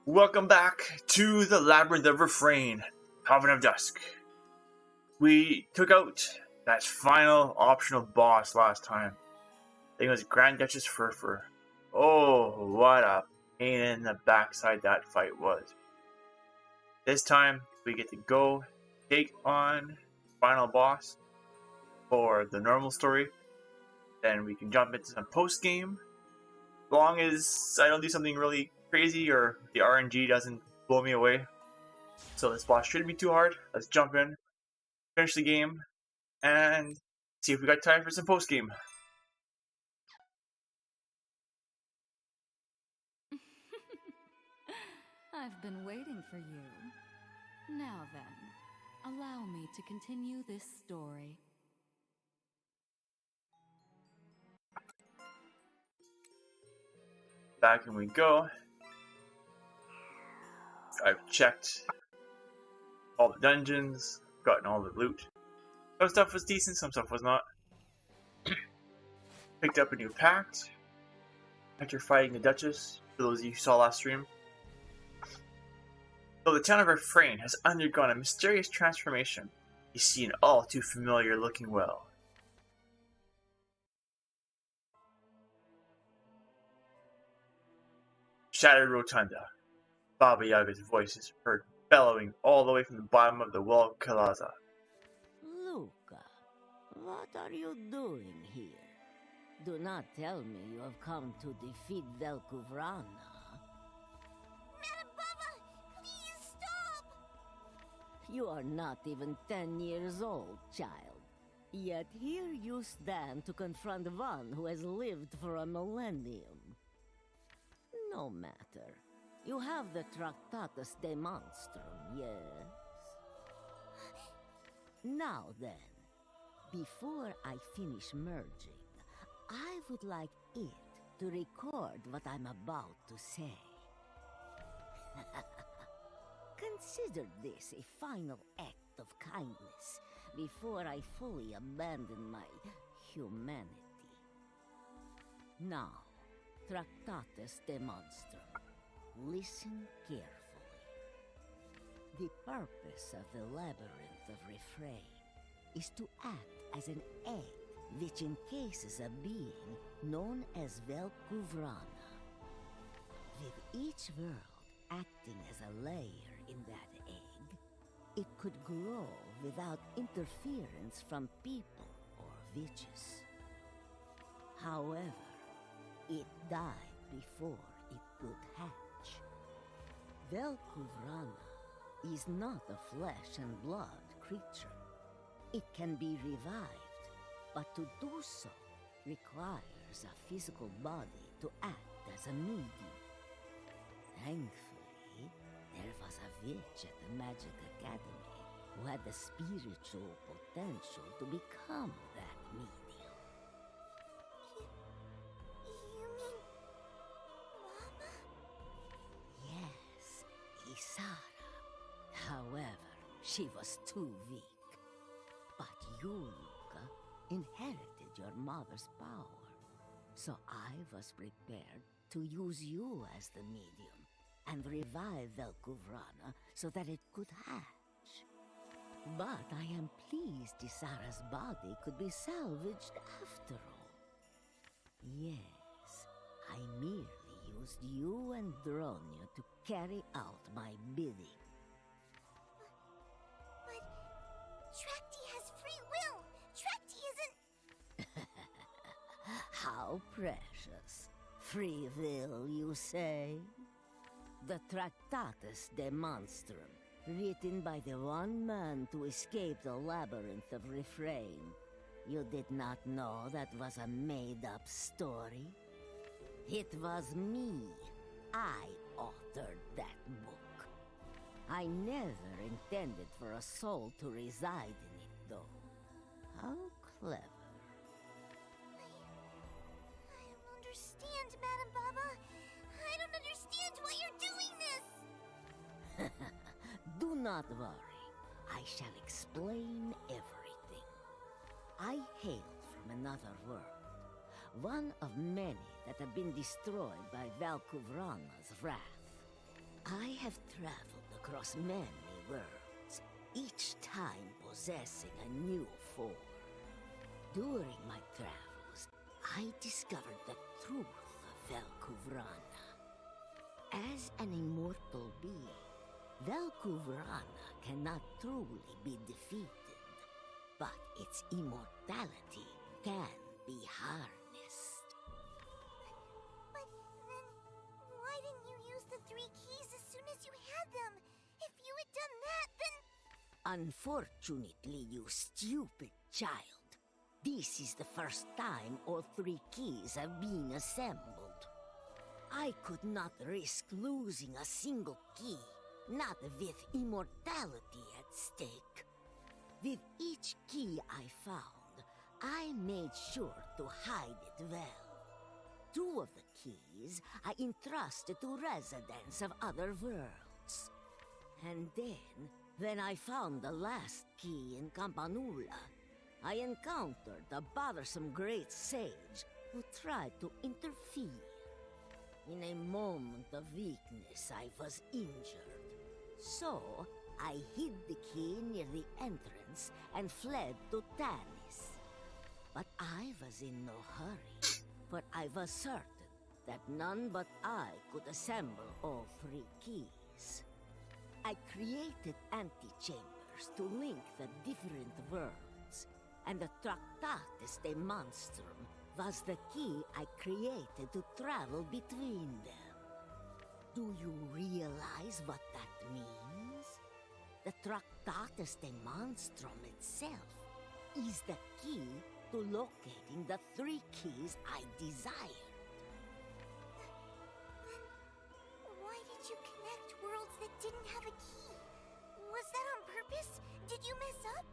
Welcome back to the Labyrinth of Refrain, Coven of Dusk. We took out that final optional boss last time. I think it was Grand Duchess Furfur. Oh, what a pain in the backside that fight was. This time, we get to go take on final boss for the normal story. Then we can jump into some post-game. As long as I don't do something really crazy or the RNG doesn't blow me away. So this boss shouldn't be too hard. Let's jump in, finish the game, and see if we got time for some post game. I've been waiting for you. Now then, allow me to continue this story. Back and we go. I've checked all the dungeons, gotten all the loot. Some stuff was decent, some stuff was not. Picked up a new pact after fighting the Duchess, for those of you who saw last stream. So the town of Refrain has undergone a mysterious transformation. You see an all too familiar looking well. Shattered Rotunda. Baba Yaga's voice is heard bellowing all the way from the bottom of the well of Kalaza. Luca, what are you doing here? Do not tell me you have come to defeat Velkuvrana. Madam Baba, please stop! You are not even 10 years old, child. Yet here you stand to confront one who has lived for a millennium. No matter. You have the Tractatus de Monstrum, yes? Now then, before I finish merging, I would like it to record what I'm about to say. Consider this a final act of kindness before I fully abandon my humanity. Now, Tractatus de Monstrum. Listen carefully. The purpose of the Labyrinth of Refrain is to act as an egg which encases a being known as Velkuvrana. With each world acting as a layer in that egg, it could grow without interference from people or witches. However, it died before it could hatch. Velkuvrana is not a flesh and blood creature. It can be revived, but to do so requires a physical body to act as a medium. Thankfully, there was a witch at the Magic Academy who had the spiritual potential to become that medium. You mean... Mama? Yes, Isara. However, she was too weak. But you, Luca, inherited your mother's power. So I was prepared to use you as the medium and revive Velkuvrana so that it could hatch. But I am pleased Isara's body could be salvaged after all. Yes, I merely used you and Dronia to carry out my bidding. But... Trakti has free will! Trakti isn't... How precious. Free will, you say? The Tractatus de Monstrum, written by the one man to escape the Labyrinth of Refrain. You did not know that was a made-up story? It was me. I authored that book. I never intended for a soul to reside in it, though. How clever. I don't understand, Madam Baba. I don't understand why you're doing this! Do not worry. I shall explain everything. I hail from another world, one of many that have been destroyed by Velkuvrana's wrath. traveled across many worlds, each time possessing a new form. During my travels, I discovered the truth of Velkuvrana. As an immortal being, Velkuvrana cannot truly be defeated, but its immortality can be harnessed. But then, why didn't you use the 3 keys as soon as you had them? If you had done that, then... Unfortunately, you stupid child. This is the first time all 3 keys have been assembled. I could not risk losing a single key, not with immortality at stake. With each key I found, I made sure to hide it well. 2 of the keys I entrusted to residents of other worlds. And then, when I found the last key in Campanula, I encountered a bothersome great sage who tried to interfere. In a moment of weakness, I was injured. So, I hid the key near the entrance and fled to Tanis. But I was in no hurry, for I was certain that none but I could assemble all 3 keys. I created antechambers to link the different worlds, and the Tractatus de Monstrum was the key I created to travel between them. Do you realize what that means? The Tractatus de Monstrum itself is the key to locating the 3 keys I desired. Then, why did you connect worlds that didn't have a key? Was that on purpose? Did you mess up?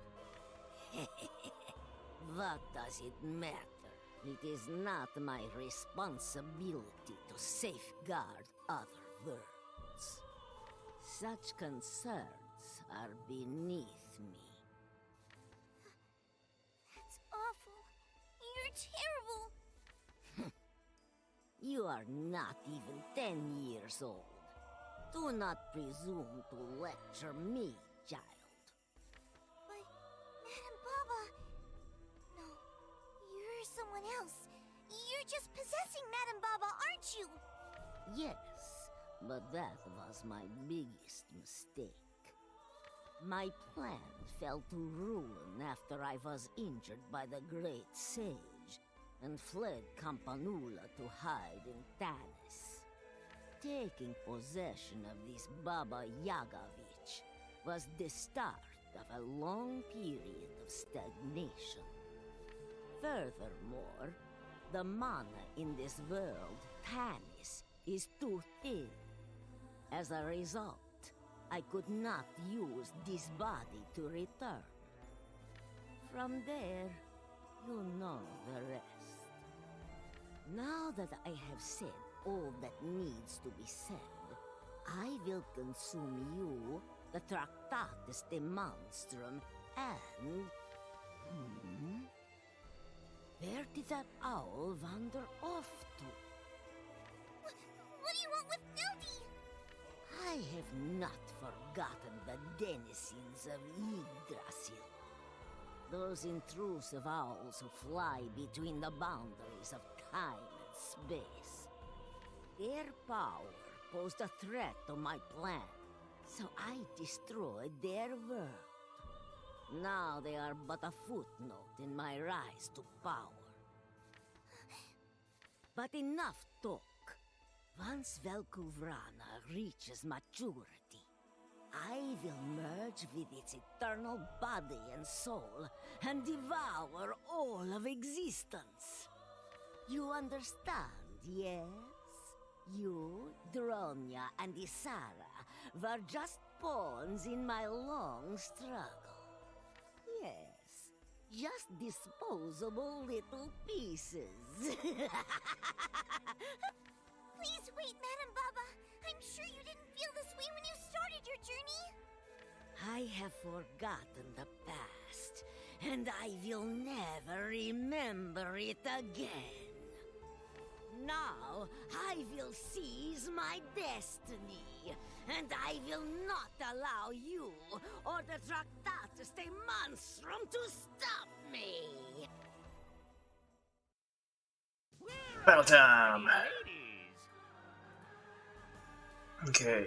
What does it matter? It is not my responsibility to safeguard other worlds. Such concerns are beneath me. That's awful. You're terrible. You are not even 10 years old. Do not presume to lecture me, child. But, Madam Baba... No, you're someone else. You're just possessing Madam Baba, aren't you? Yes, but that was my biggest mistake. My plan fell to ruin after I was injured by the Great Sage and fled Campanula to hide in Tanis. Taking possession of this Baba Yagovich was the start of a long period of stagnation. Furthermore, the mana in this world, Tanis, is too thin. As a result, I could not use this body to return. From there, you know the rest. Now that I have said all that needs to be said, I will consume you, the Tractatus de Monstrum, and... Where did that owl wander off to? What do you want with Neldy? I have not forgotten the denizens of Yggdrasil. Those intrusive owls who fly between the boundaries of time and space. Their power posed a threat to my plan, so I destroyed their world. Now they are but a footnote in my rise to power. But enough talk. Once Velkuvrana reaches maturity, I will merge with its eternal body and soul and devour all of existence. You understand, yes? You, Dronya, and Isara were just pawns in my long struggle. Yes, just disposable little pieces. Please wait, Madam Baba. I'm sure you didn't feel this way when you started your journey. I have forgotten the past, and I will never remember it again. Now, I will seize my destiny, And I will not allow you or the Tractatus de Monstrum to stop me! Battle time! Okay.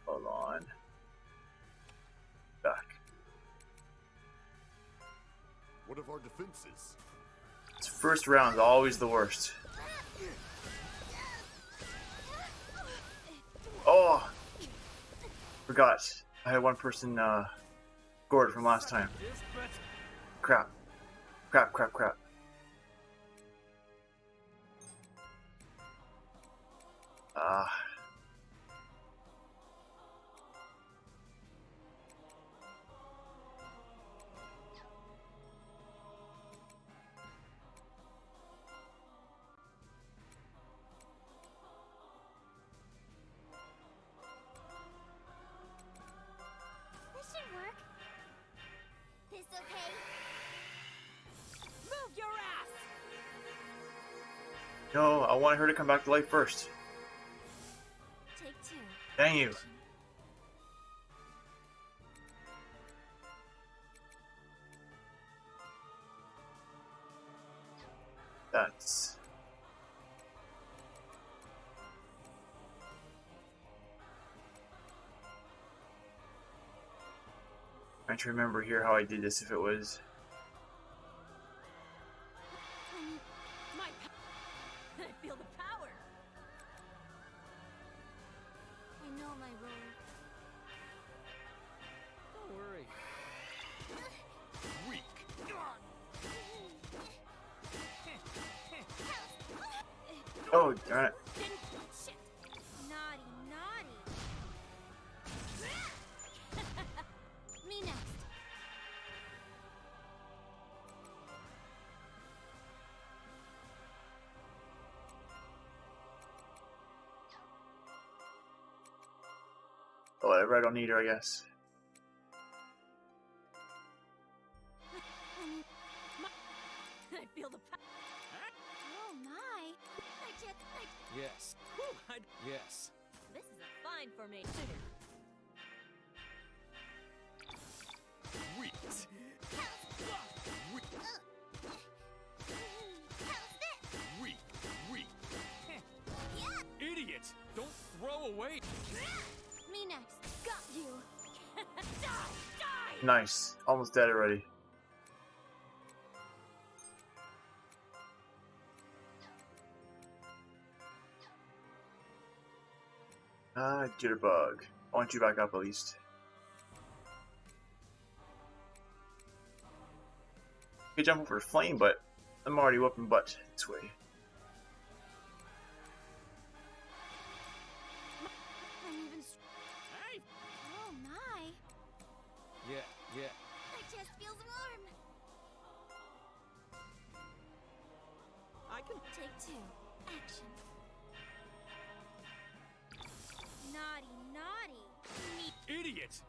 Hold on. Back. What of our defenses? This first round is always the worst. Oh! Forgot. I had one person scored from last time. Crap. Crap, crap, crap. This should work. This okay? Move your ass! No, I want her to come back to life first. Take two. Dang you. That's... trying to remember here how I did this if it was... I feel the power! I know my role. Don't worry. Weak. Oh, darn it. Shit! Naughty, naughty! Me next. Oh, whatever, I don't need her, I guess. I feel the power! Oh my. Yes. Yes. This is a fine formation. Weak. Weak. Weak. Weak. Idiot! Don't throw away. Me next. Got you. Die! Die! Nice. Almost dead already. Jitterbug. I want you back up at least. I could jump over flame, but I'm already whooping butt this way. I'm even. Hey! Oh my. Yeah, yeah. My chest feels warm. I can. Take two. Action. Naughty, naughty! Idiot!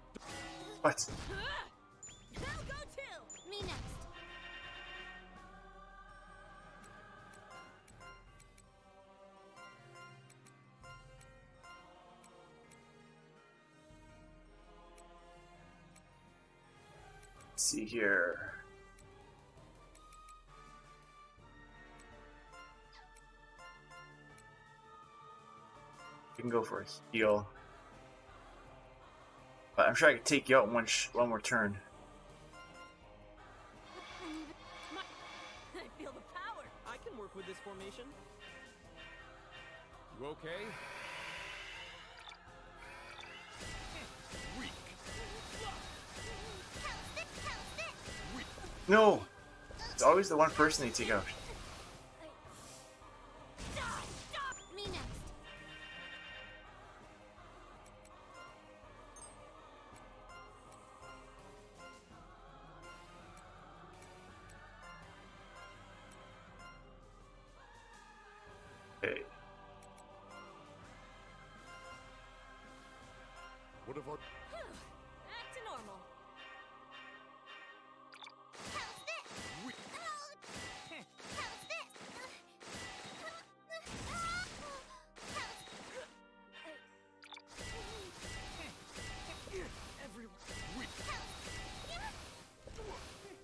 What? I'll go too! Me next. Let's see here. We can go for a heal. But I'm sure I can take you out in one more turn. I feel the power! I can work with this formation. You okay? Weak. No! It's always the one person they take out. Me next. Okay. What of our... Back to normal. Weak.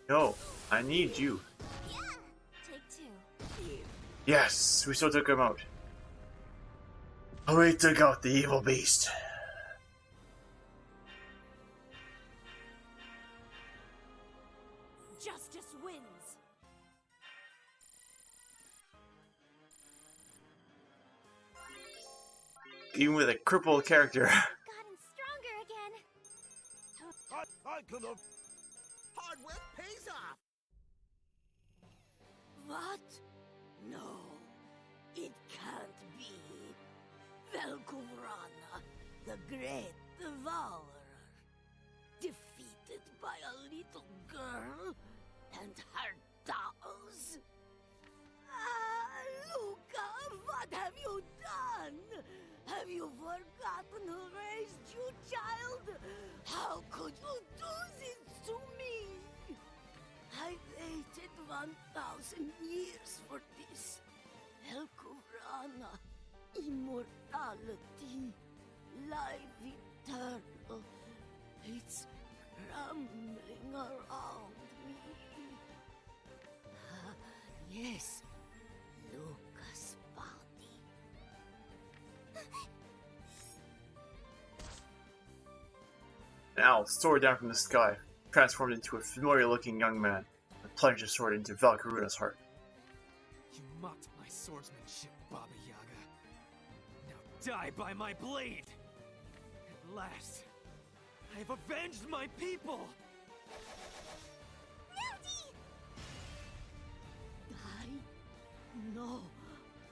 No, I need you. Yeah! Take two. Yes, we still took him out. We took out the evil beast. Justice wins. Even with a crippled character. Gotten stronger again. I could have. Hard work pays off. What? No, it can't be. Velkovrana, the great devourer, defeated by a little girl and her dolls? Ah, Luca, what have you done? Have you forgotten who raised you, child? How could you do this to me? I waited 1,000 years for this. Velkovrana, immortality, life eternal. It's crumbling around me. Ah, yes, Luca's body. An owl soared down from the sky, transformed into a familiar-looking young man, and plunged his sword into Valkyruna's heart. You mocked my swordsmanship, Baba Yaga. Now die by my blade! At last, I have avenged my people! Die? No,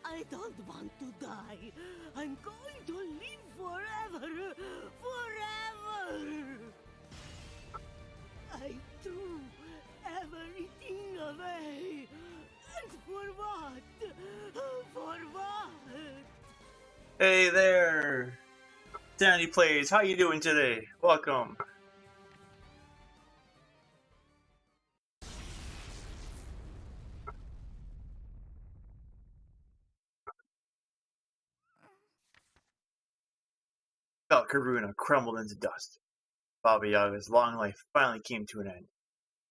I don't want to die. I'm going to live forever. Forever! I threw everything away. And for what? For what? Hey there! Danny Plays, how you doing today? Welcome. Valkyruna crumbled into dust. Baba Yaga's long life finally came to an end.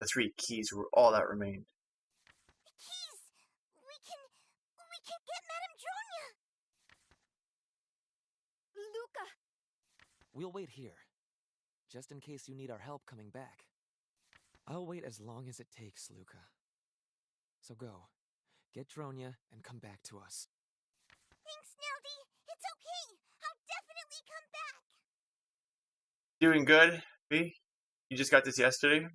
The 3 keys were all that remained. Keys! We can get Madame Dronya! Luca! We'll wait here, just in case you need our help coming back. I'll wait as long as it takes, Luca. So go, get Dronya and come back to us. Thanks, Neldy! It's okay! I'll definitely come back! Doing good, B? You just got this yesterday?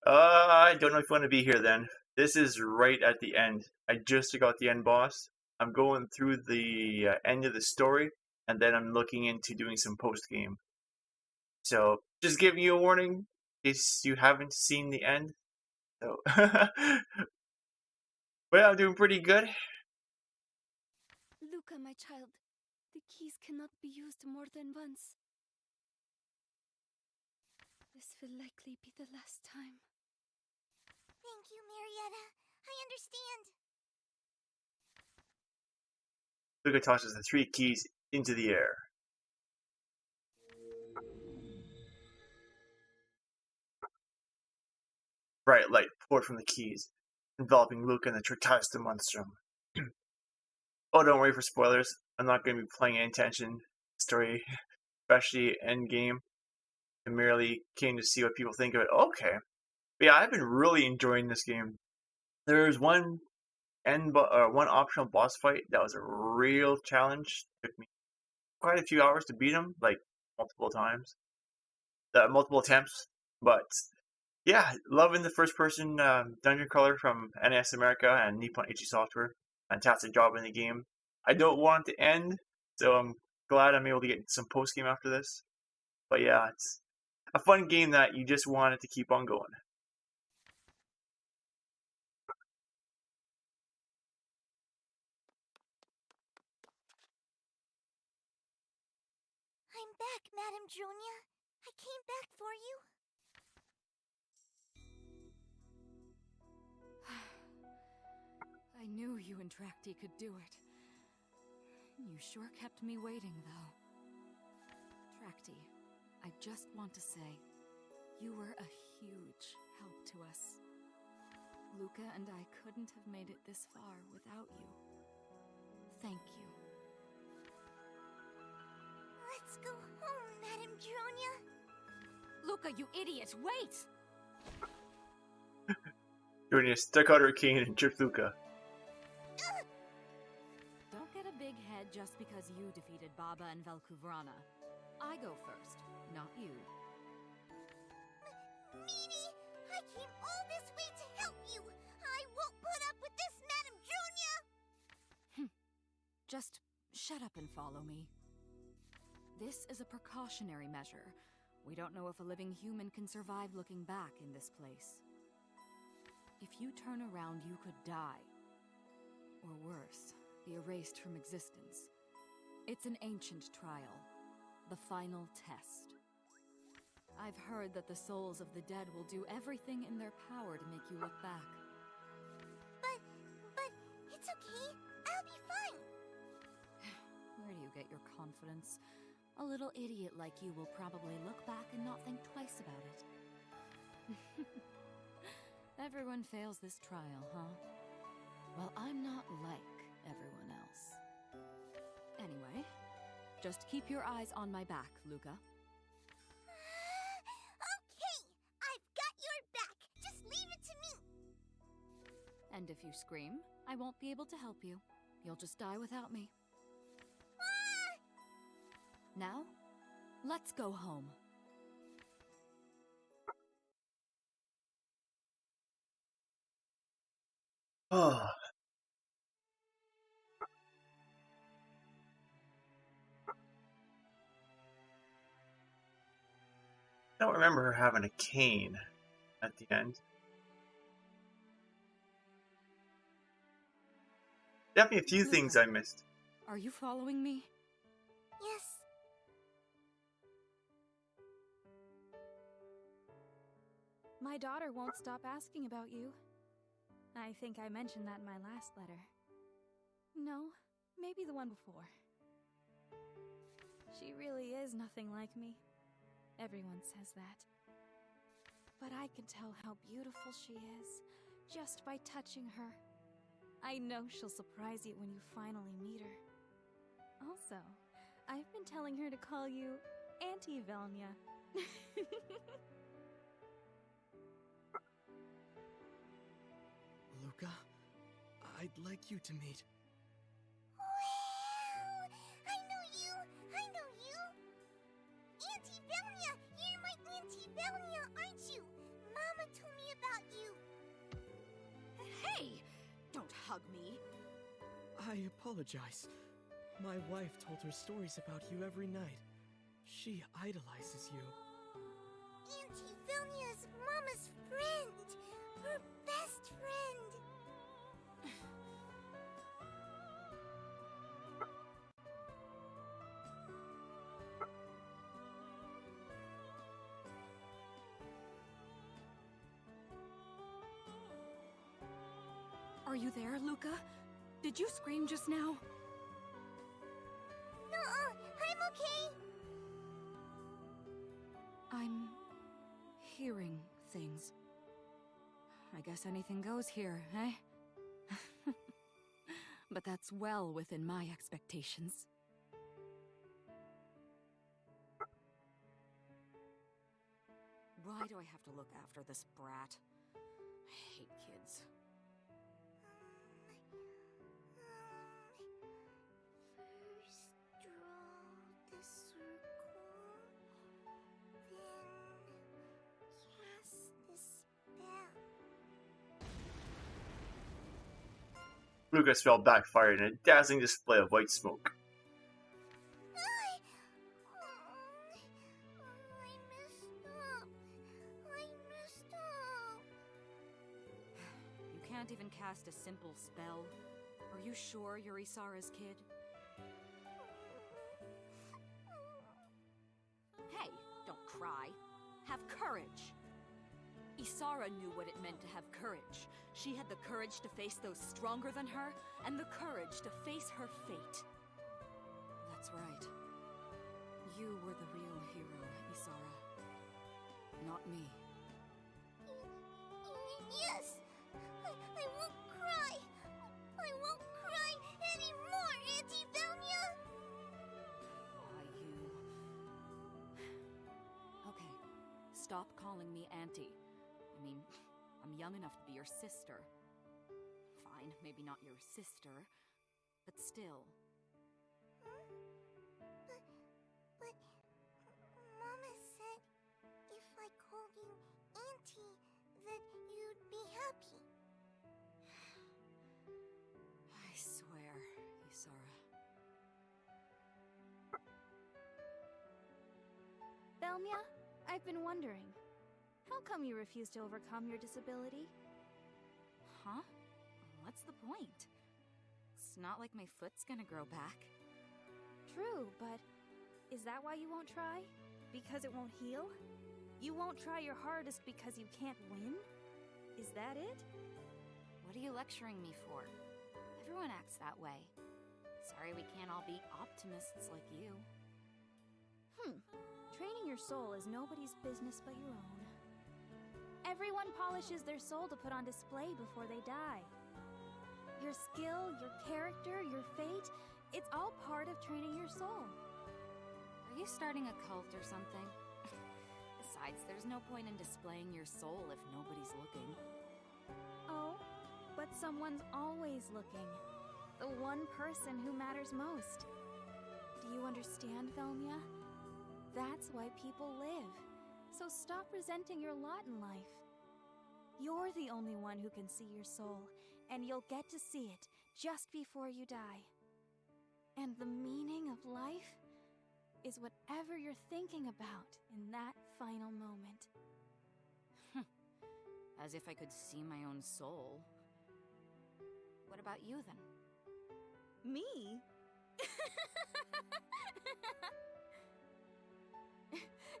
I don't know if you want to be here then. This is right at the end. I just got the end boss. I'm going through the end of the story, and then I'm looking into doing some post-game. So, just giving you a warning, in case you haven't seen the end. So, well, I'm doing pretty good. Luca, my child, the keys cannot be used more than once. This will likely be the last time. Thank you, Marietta. I understand. Luca tosses the 3 keys into the air. Bright light poured from the keys, enveloping Luca and the Tritasta monstrum. Oh, don't worry for spoilers. I'm not going to be playing any attention story, especially endgame. I merely came to see what people think of it. Okay. But yeah, I've been really enjoying this game. There's one one optional boss fight that was a real challenge. It took me quite a few hours to beat him, like multiple times, multiple attempts. But yeah, loving the first-person dungeon crawler from NES America and Nippon Ichi Software. Fantastic job in the game. I don't want it to end, so I'm glad I'm able to get some post-game after this. But yeah, it's a fun game that you just want it to keep on going. I'm back, Madame Dronya. I came back for you. I knew you and Trakti could do it. You sure kept me waiting, though. Trakti, I just want to say, you were a huge help to us. Luca and I couldn't have made it this far without you. Thank you. Let's go home, Madame Dronia. Luca, you idiot, wait! Dronia stuck out her cane and tripped Luca. Don't get a big head just because you defeated Baba and Velkuvrana. I go first, not you. Mimi, I came all this way to help you. I won't put up with this, Madame Dronia. Just shut up and follow me. This is a precautionary measure. We don't know if a living human can survive looking back in this place. If you turn around, you could die. Or worse, be erased from existence. It's an ancient trial. The final test. I've heard that the souls of the dead will do everything in their power to make you look back. But, it's okay. I'll be fine. Where do you get your confidence? A little idiot like you will probably look back and not think twice about it. Everyone fails this trial, huh? Well, I'm not like everyone else. Anyway, just keep your eyes on my back, Luca. Okay, I've got your back. Just leave it to me. And if you scream, I won't be able to help you. You'll just die without me. Now, let's go home. Oh. I don't remember her having a cane at the end. Definitely a few things I missed. Are you following me? Yes. My daughter won't stop asking about you. I think I mentioned that in my last letter. No, maybe the one before. She really is nothing like me. Everyone says that. But I can tell how beautiful she is, just by touching her. I know she'll surprise you when you finally meet her. Also, I've been telling her to call you Auntie Velnia. Luca, I'd like you to meet. Wow! I know you! I know you! Auntie Velnia! You're my Auntie Velnia, aren't you? Mama told me about you. Hey! Don't hug me. I apologize. My wife told her stories about you every night. She idolizes you. Auntie Velnia is Mama's friend! Her best friend! Are you there, Luca? Did you scream just now? Nuh-uh, I'm okay. I'm hearing things. I guess anything goes here, eh? But that's well within my expectations. Why do I have to look after this brat? I hate kids. First draw the circle, then cast the spell. Luca's spell backfired in a dazzling display of white smoke. I messed up. I messed up. You can't even cast a simple spell. Are you sure you're Isara's kid? Hey, don't cry. Have courage. Isara knew what it meant to have courage. She had the courage to face those stronger than her, and the courage to face her fate. That's right. You were the real hero, Isara. Not me. Yes! I won't cry! I won't cry anymore, Auntie Velnia! You... Okay, stop calling me Auntie. I mean, I'm young enough to be your sister. Fine, maybe not your sister, but still. But Mama said if I called you Auntie, that you'd be happy. I swear, Isara. Velmia, I've been wondering. How come you refuse to overcome your disability? Huh? What's the point? It's not like my foot's gonna grow back. True, but is that why you won't try? Because it won't heal? You won't try your hardest because you can't win? Is that it? What are you lecturing me for? Everyone acts that way. Sorry we can't all be optimists like you. Training your soul is nobody's business but your own. Everyone polishes their soul to put on display before they die. Your skill, your character, your fate, it's all part of training your soul. Are you starting a cult or something? Besides, there's no point in displaying your soul if nobody's looking. Oh, but someone's always looking. The one person who matters most. Do you understand, Velmia? That's why people live. So stop resenting your lot in life. You're the only one who can see your soul, and you'll get to see it just before you die. And the meaning of life is whatever you're thinking about in that final moment. As if I could see my own soul. What about you, then? Me?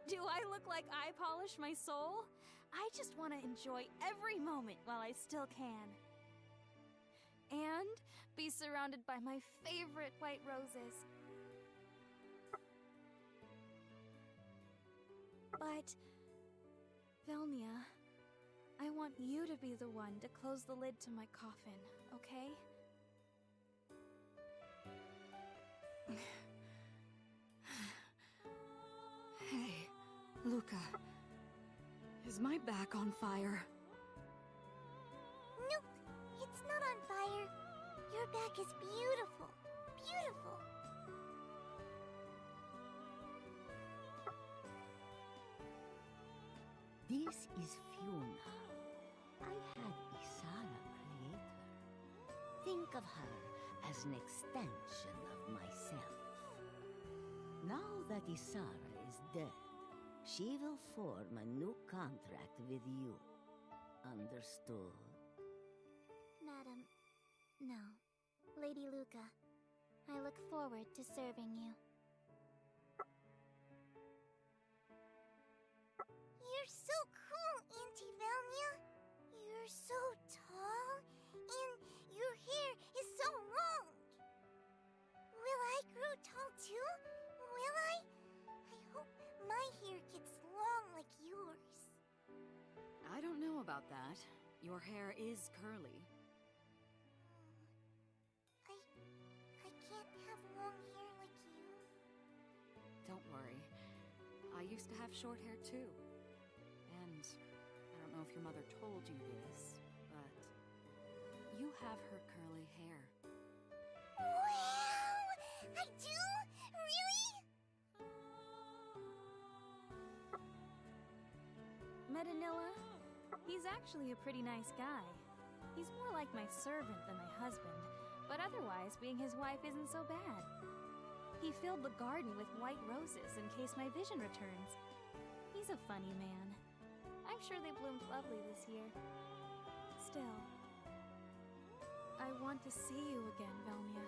Do I look like I polish my soul? I just want to enjoy every moment while I still can. And be surrounded by my favorite white roses. But, Velmia, I want you to be the one to close the lid to my coffin, okay? Hey, Luca. Is my back on fire? Nope, it's not on fire. Your back is beautiful. Beautiful. This is Fiona. I had Isara create her. Think of her as an extension of myself. Now that Isara is dead, she will form a new contract with you. Understood? Madam, no. Lady Luca, I look forward to serving you. You're so cool, Auntie Velnia. You're so tall, and your hair is so long. Will I grow tall too? Will I? I hope my hair gets long like yours. I don't know about that. Your hair is curly. I can't have long hair like you. Don't worry. I used to have short hair too. And I don't know if your mother told you this, but you have her curly hair. Wow! I do? Really? Metanilla, he's actually a pretty nice guy. He's more like my servant than my husband, but otherwise, being his wife isn't so bad. He filled the garden with white roses in case my vision returns. He's a funny man. I'm sure they bloomed lovely this year. Still, I want to see you again, Velmia.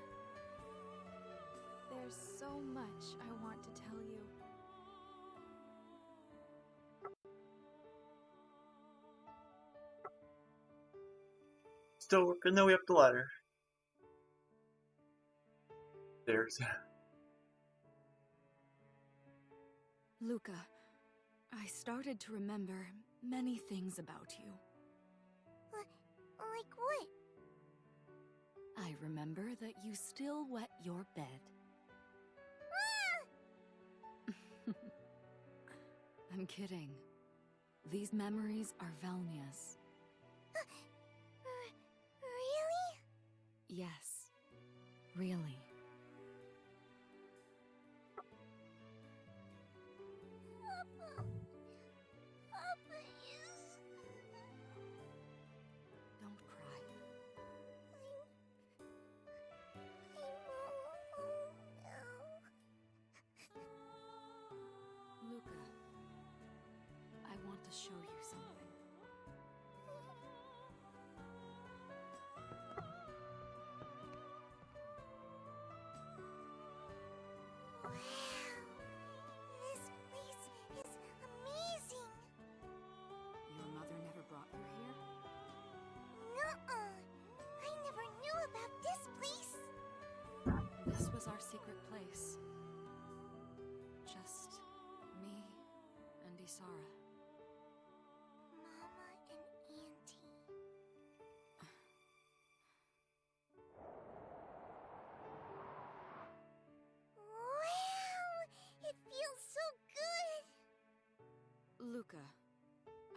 There's so much I want to tell you. Still working their way up the ladder. There's. Luca, I started to remember many things about you. Like what? I remember that you still wet your bed. Ah! I'm kidding. These memories are Velnia's. Really? Yes, really. Papa is... Don't cry. I'm all alone now. Luca, I want to show you something. Wow, this place is amazing. Your mother never brought you here? Nuh-uh. I never knew about this place. This was our secret place. Just me and Isara. Mama and Auntie. Wow! It feels so good! Luca,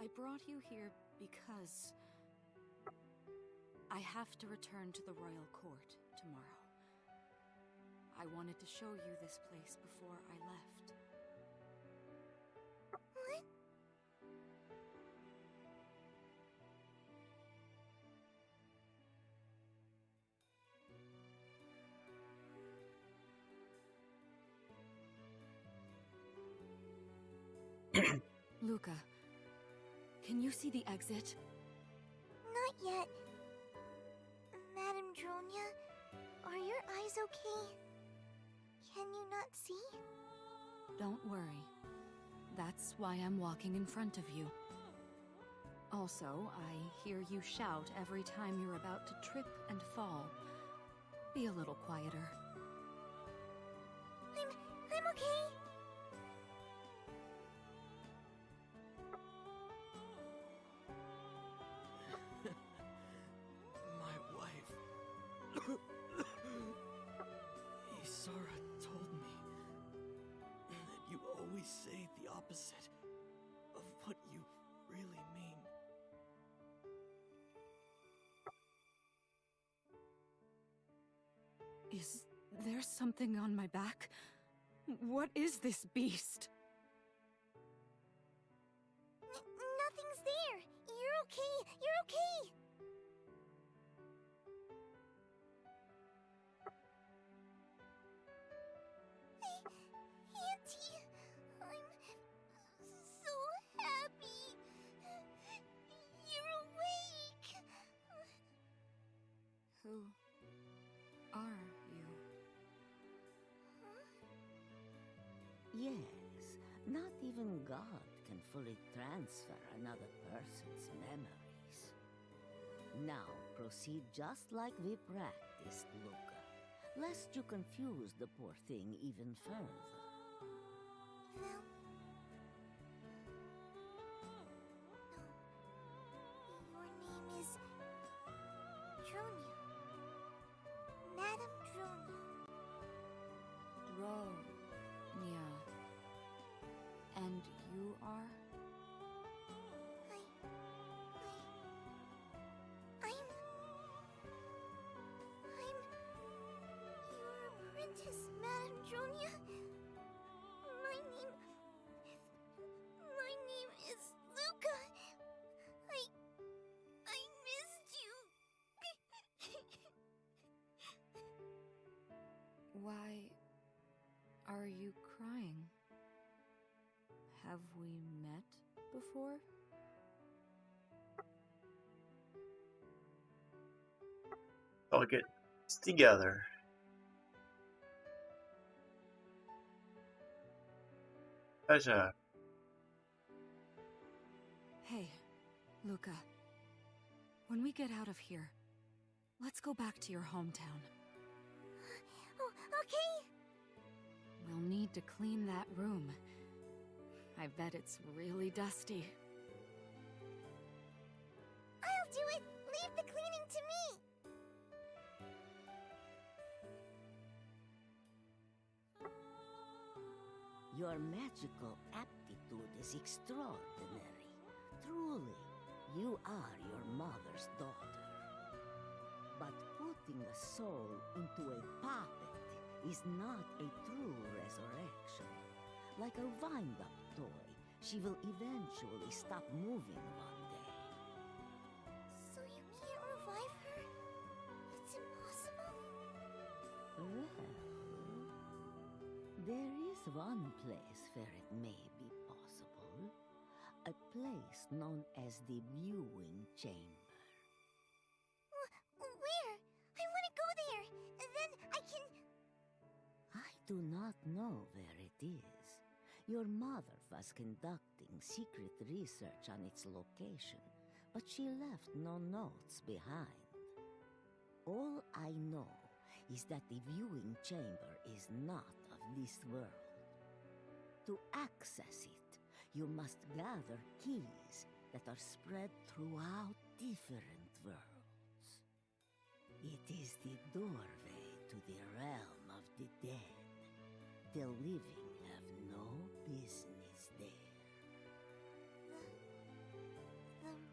I brought you here because I have to return to the royal court tomorrow. I wanted to show you this place before I left. What? Luca, can you see the exit? Not yet. Madame Dronia, are your eyes okay? Can you not see? Don't worry. That's why I'm walking in front of you. Also, I hear you shout every time you're about to trip and fall. Be a little quieter. I'm okay. My wife. Isara told me that you always say the opposite of what you really mean. Is there something on my back? What is this beast? Nothing's there. You're okay. You're okay. Auntie, I'm so happy. You're awake. Who are you? Yes, not even God can fully transfer another person's memories. Now proceed just like we practiced, Luca, lest you confuse the poor thing even further. Well, no. Your name is Dronia. Madame Dronia. Dronia. And you are? I'm your apprentice, Madame Dronia. My name is Luca. I missed you. Why are you crying? Have we met before? All get together. Pleasure. Hey, Luca. When we get out of here, let's go back to your hometown. Oh, okay. We'll need to clean that room. I bet it's really dusty. I'll do it. Leave the Your magical aptitude is extraordinary. Truly, you are your mother's daughter. But putting a soul into a puppet is not a true resurrection. Like a wind-up toy, she will eventually stop moving one day. So you can't revive her? It's impossible? Well, there is one place where it may be possible. A place known as the Viewing Chamber. Where? I want to go there. Then I can... I do not know where it is. Your mother was conducting secret research on its location, but she left no notes behind. All I know is that the viewing chamber is not of this world. To access it, you must gather keys that are spread throughout different worlds. It is the doorway to the realm of the dead. The living have no business there. The realm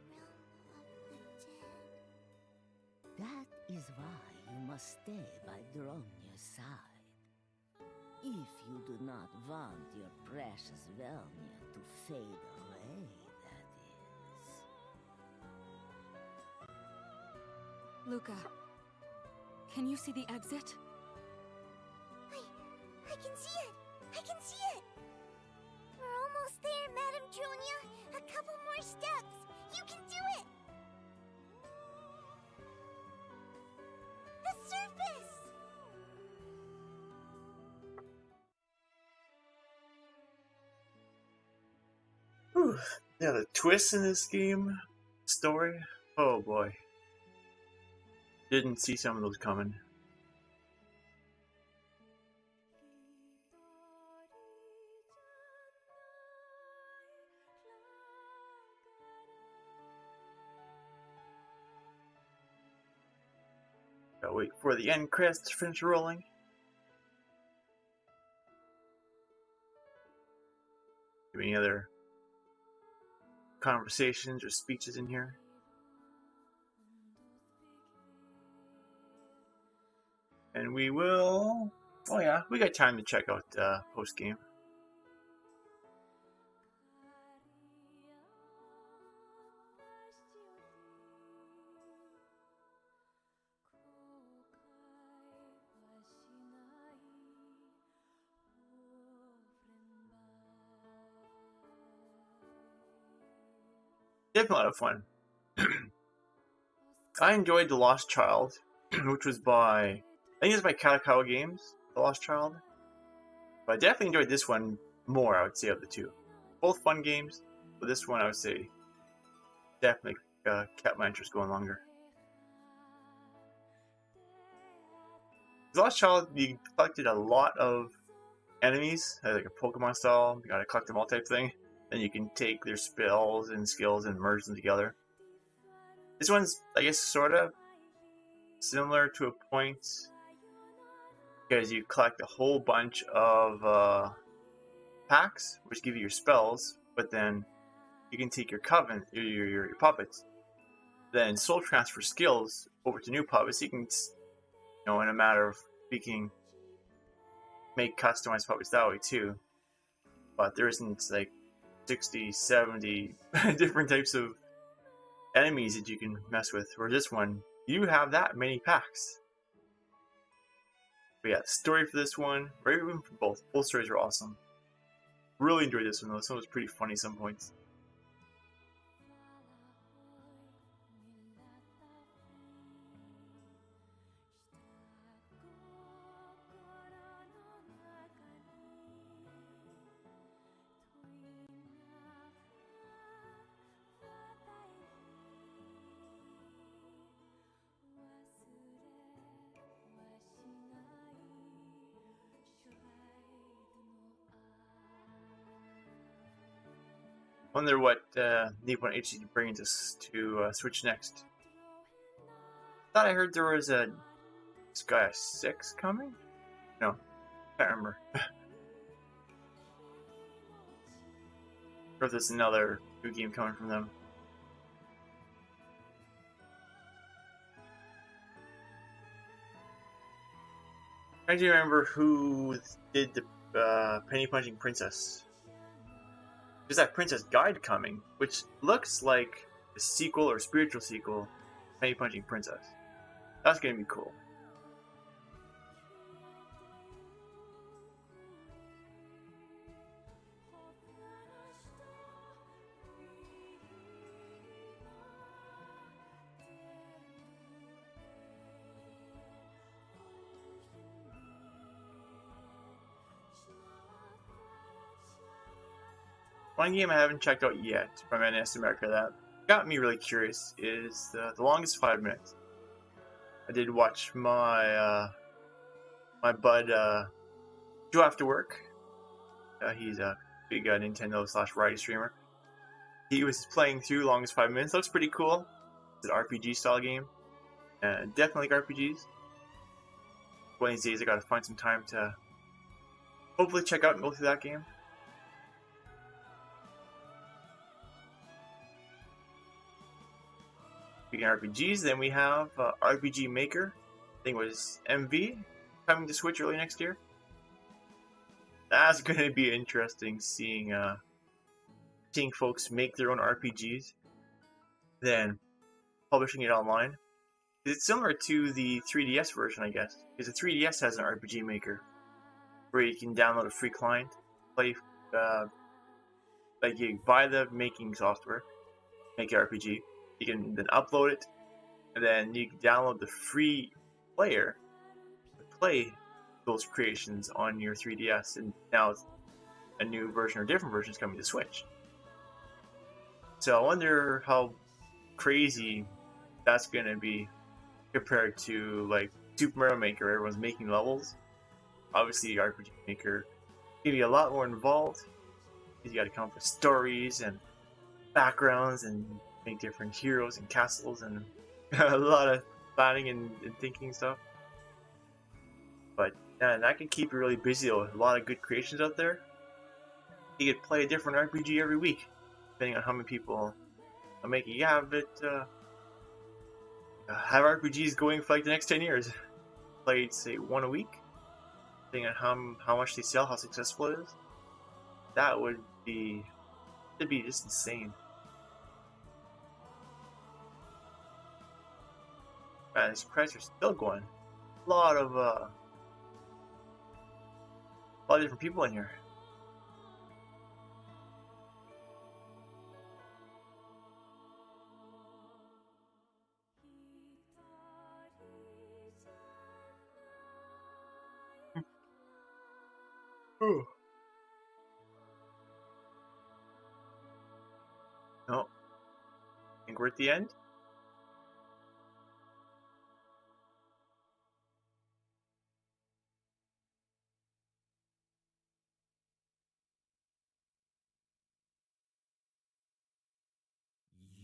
of the dead. That is why you must stay by Dronya's side. If you do not want your precious Velnia to fade away, that is. Luca, can you see the exit? I can see it! I can see it! We're almost there, Madame Dronia! A couple more steps! You can do it! The surface! Whew. Yeah, the twists in this game story. Oh boy. Didn't see some of those coming. Gotta wait for the end credits to finish rolling. Any other conversations or speeches in here? And we will... Oh yeah, we got time to check out post-game. Definitely a lot of fun. I enjoyed The Lost Child, which was by... I think it's by Kadokawa Games, The Lost Child. But I definitely enjoyed this one more, I would say, of the two. Both fun games, but this one, I would say, definitely kept my interest going longer. The Lost Child, you collected a lot of enemies, like a Pokemon style. You gotta collect them all type thing. Then you can take their spells and skills and merge them together. This one's, I guess, sort of similar to a point, because you collect a whole bunch of packs, which give you your spells, but then you can take your Coven, your puppets, then soul transfer skills over to new puppets. You can, in a matter of speaking, make customized puppets that way too. But there isn't like 60, 70 different types of enemies that you can mess with. Whereas this one, you have that many packs. But yeah, the story for this one, or even for both stories are awesome. Really enjoyed this one though. This one was pretty funny at some points. Wonder what Nippon HD brings us to Switch next. Thought I heard there was a Sky 6 coming? No, can't remember. Or if there's another new game coming from them. I do remember who did the Penny Punching Princess. There's that Princess Guide coming, which looks like a sequel or spiritual sequel to Penny Punching Princess. That's gonna be cool. One game I haven't checked out yet from NS America that got me really curious is the longest 5 minutes. I did watch my my bud Joe after work. He's a big Nintendo / variety streamer. He was playing through longest 5 minutes. Looks pretty cool. It's an RPG style game. Definitely like RPGs. One of these days I gotta find some time to hopefully check out and go through that game. Speaking of RPGs, then we have RPG Maker. I think it was MV coming to Switch early next year. That's going to be interesting seeing folks make their own RPGs, then publishing it online. It's similar to the 3DS version, I guess, because the 3DS has an RPG Maker where you can download a free client, play, like you buy the making software, make an RPG. You can then upload it, and then you can download the free player to play those creations on your 3DS. And now it's a new version or different versions coming to Switch. So I wonder how crazy that's going to be compared to like Super Mario Maker. Everyone's making levels. Obviously, RPG Maker can be a lot more involved. You got to come up with stories and backgrounds and make different heroes and castles and a lot of planning and thinking stuff. But that can keep you really busy with a lot of good creations out there. You could play a different RPG every week, depending on how many people are making. You have it, have RPGs going for like the next 10 years. Play, say, one a week, depending on how much they sell, how successful it is. That would be, it'd be just insane. Man, these prices are still going. A lot of different people in here. Ooh. No. I think we're at the end.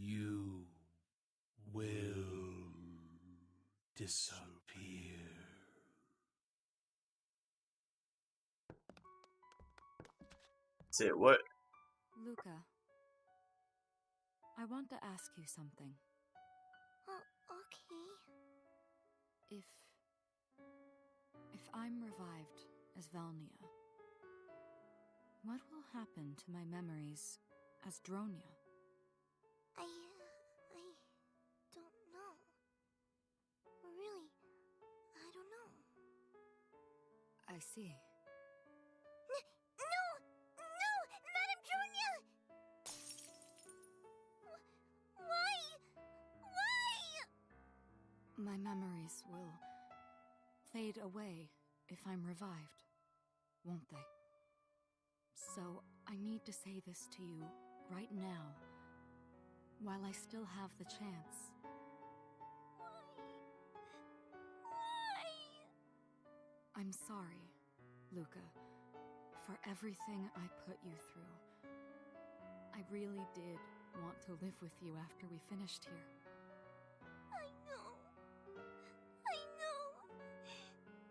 You will disappear. Say what? Luca, I want to ask you something. Okay. If I'm revived as Valnia, what will happen to my memories as Dronia? I don't know. Really, I don't know. I see. No! No! Madame Junia! Why? My memories will fade away if I'm revived, won't they? So I need to say this to you right now, while I still have the chance. Why? I'm sorry, Luca, for everything I put you through. I really did want to live with you after we finished here. I know.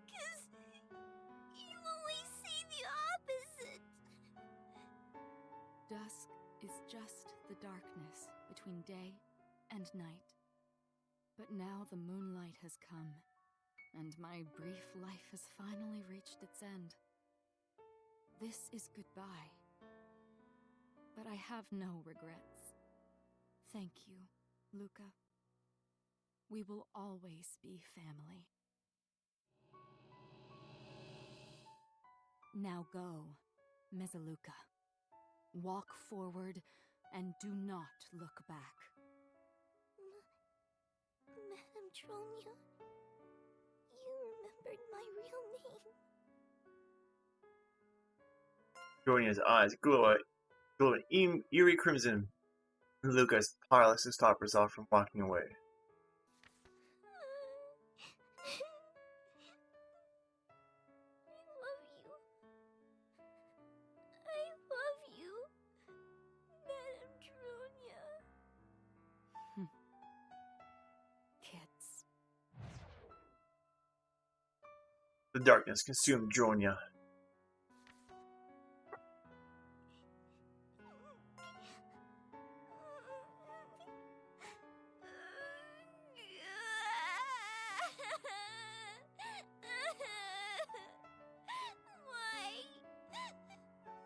'Cause you always say the opposite. Dusk the darkness between day and night. But now the moonlight has come, and my brief life has finally reached its end. This is goodbye. But I have no regrets. Thank you, Luca. We will always be family. Now go, Mesaluca. Walk forward and do not look back. Madame Dronia, you remembered my real name. Dronia's eyes glow an eerie crimson. Luca is powerless to stop herself from walking away. I love you, Madame Dronia. Kids. The darkness consumed Dronia. Why?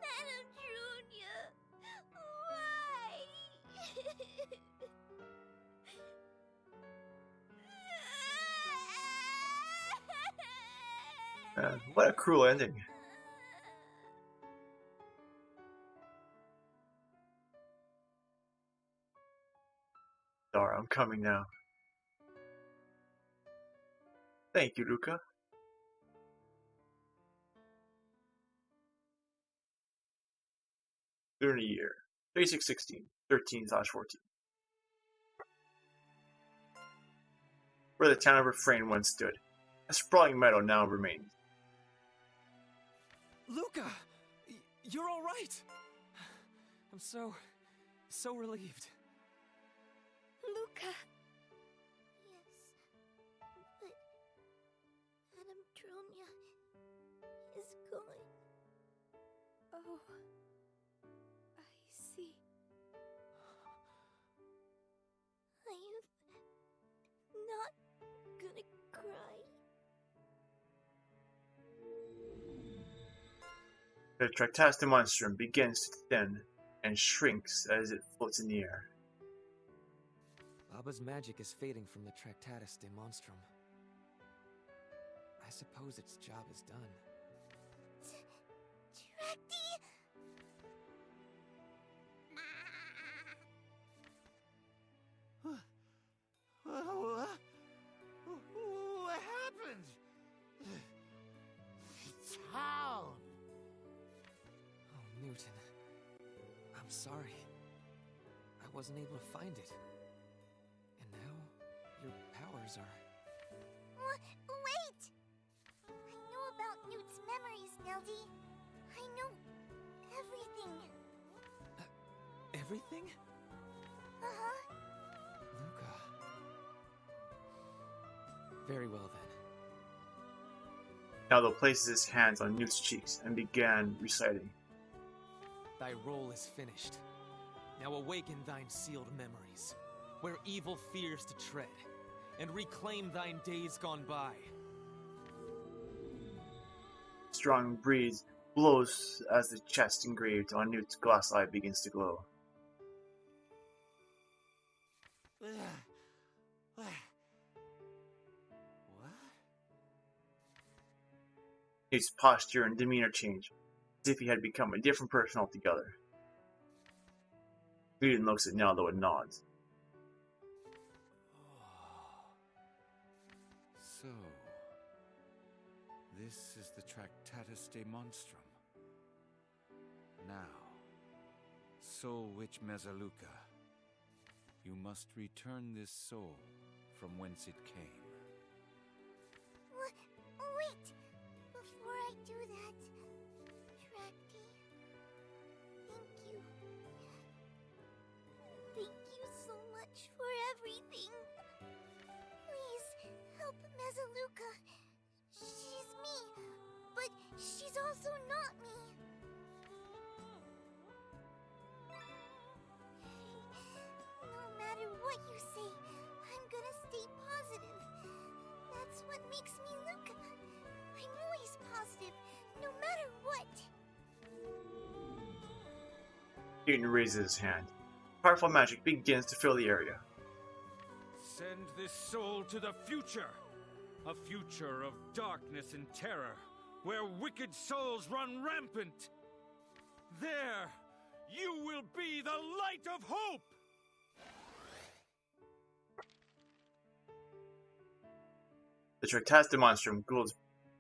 Madame Dronia, why? What a cruel ending. Dara, I'm coming now. Thank you, Luca. During the year 3616, 13/14. Where the town of Refrain once stood, a sprawling meadow now remains. Luca! You're all right! I'm so relieved. Luca! Yes, but Madame Dronia is gone. Oh, I see. I'm not gonna cry. The Tractatus Demonstrum begins to extend and shrinks as it floats in the air. Baba's magic is fading from the Tractatus Demonstrum. I suppose its job is done. Tracty? What happened? Town. Oh, Newton. I'm sorry. I wasn't able to find it. And now, your powers are... Wait! I know about Newt's memories, Neldy. I know everything. Everything? Uh-huh. Luca. Very well then. Naldo places his hands on Newt's cheeks and began reciting. Thy role is finished. Now awaken thine sealed memories, where evil fears to tread, and reclaim thine days gone by. Strong breeze blows as the chest engraved on Newt's glass eye begins to glow. What? Newt's posture and demeanor change, as if he had become a different person altogether. Newton looks at Naldo and nods. So, this is the Tractatus Demonstrum. Now, Soul Witch Mesaluca, you must return this soul from whence it came. Wait! Before I do that, Tracty, thank you. Thank you so much for everything. Please, help Mesaluca. She's me, but she's also not me. Newton raises his hand. Powerful magic begins to fill the area. Send this soul to the future! A future of darkness and terror, where wicked souls run rampant! There, you will be the light of hope! The Tractasta monstrum glows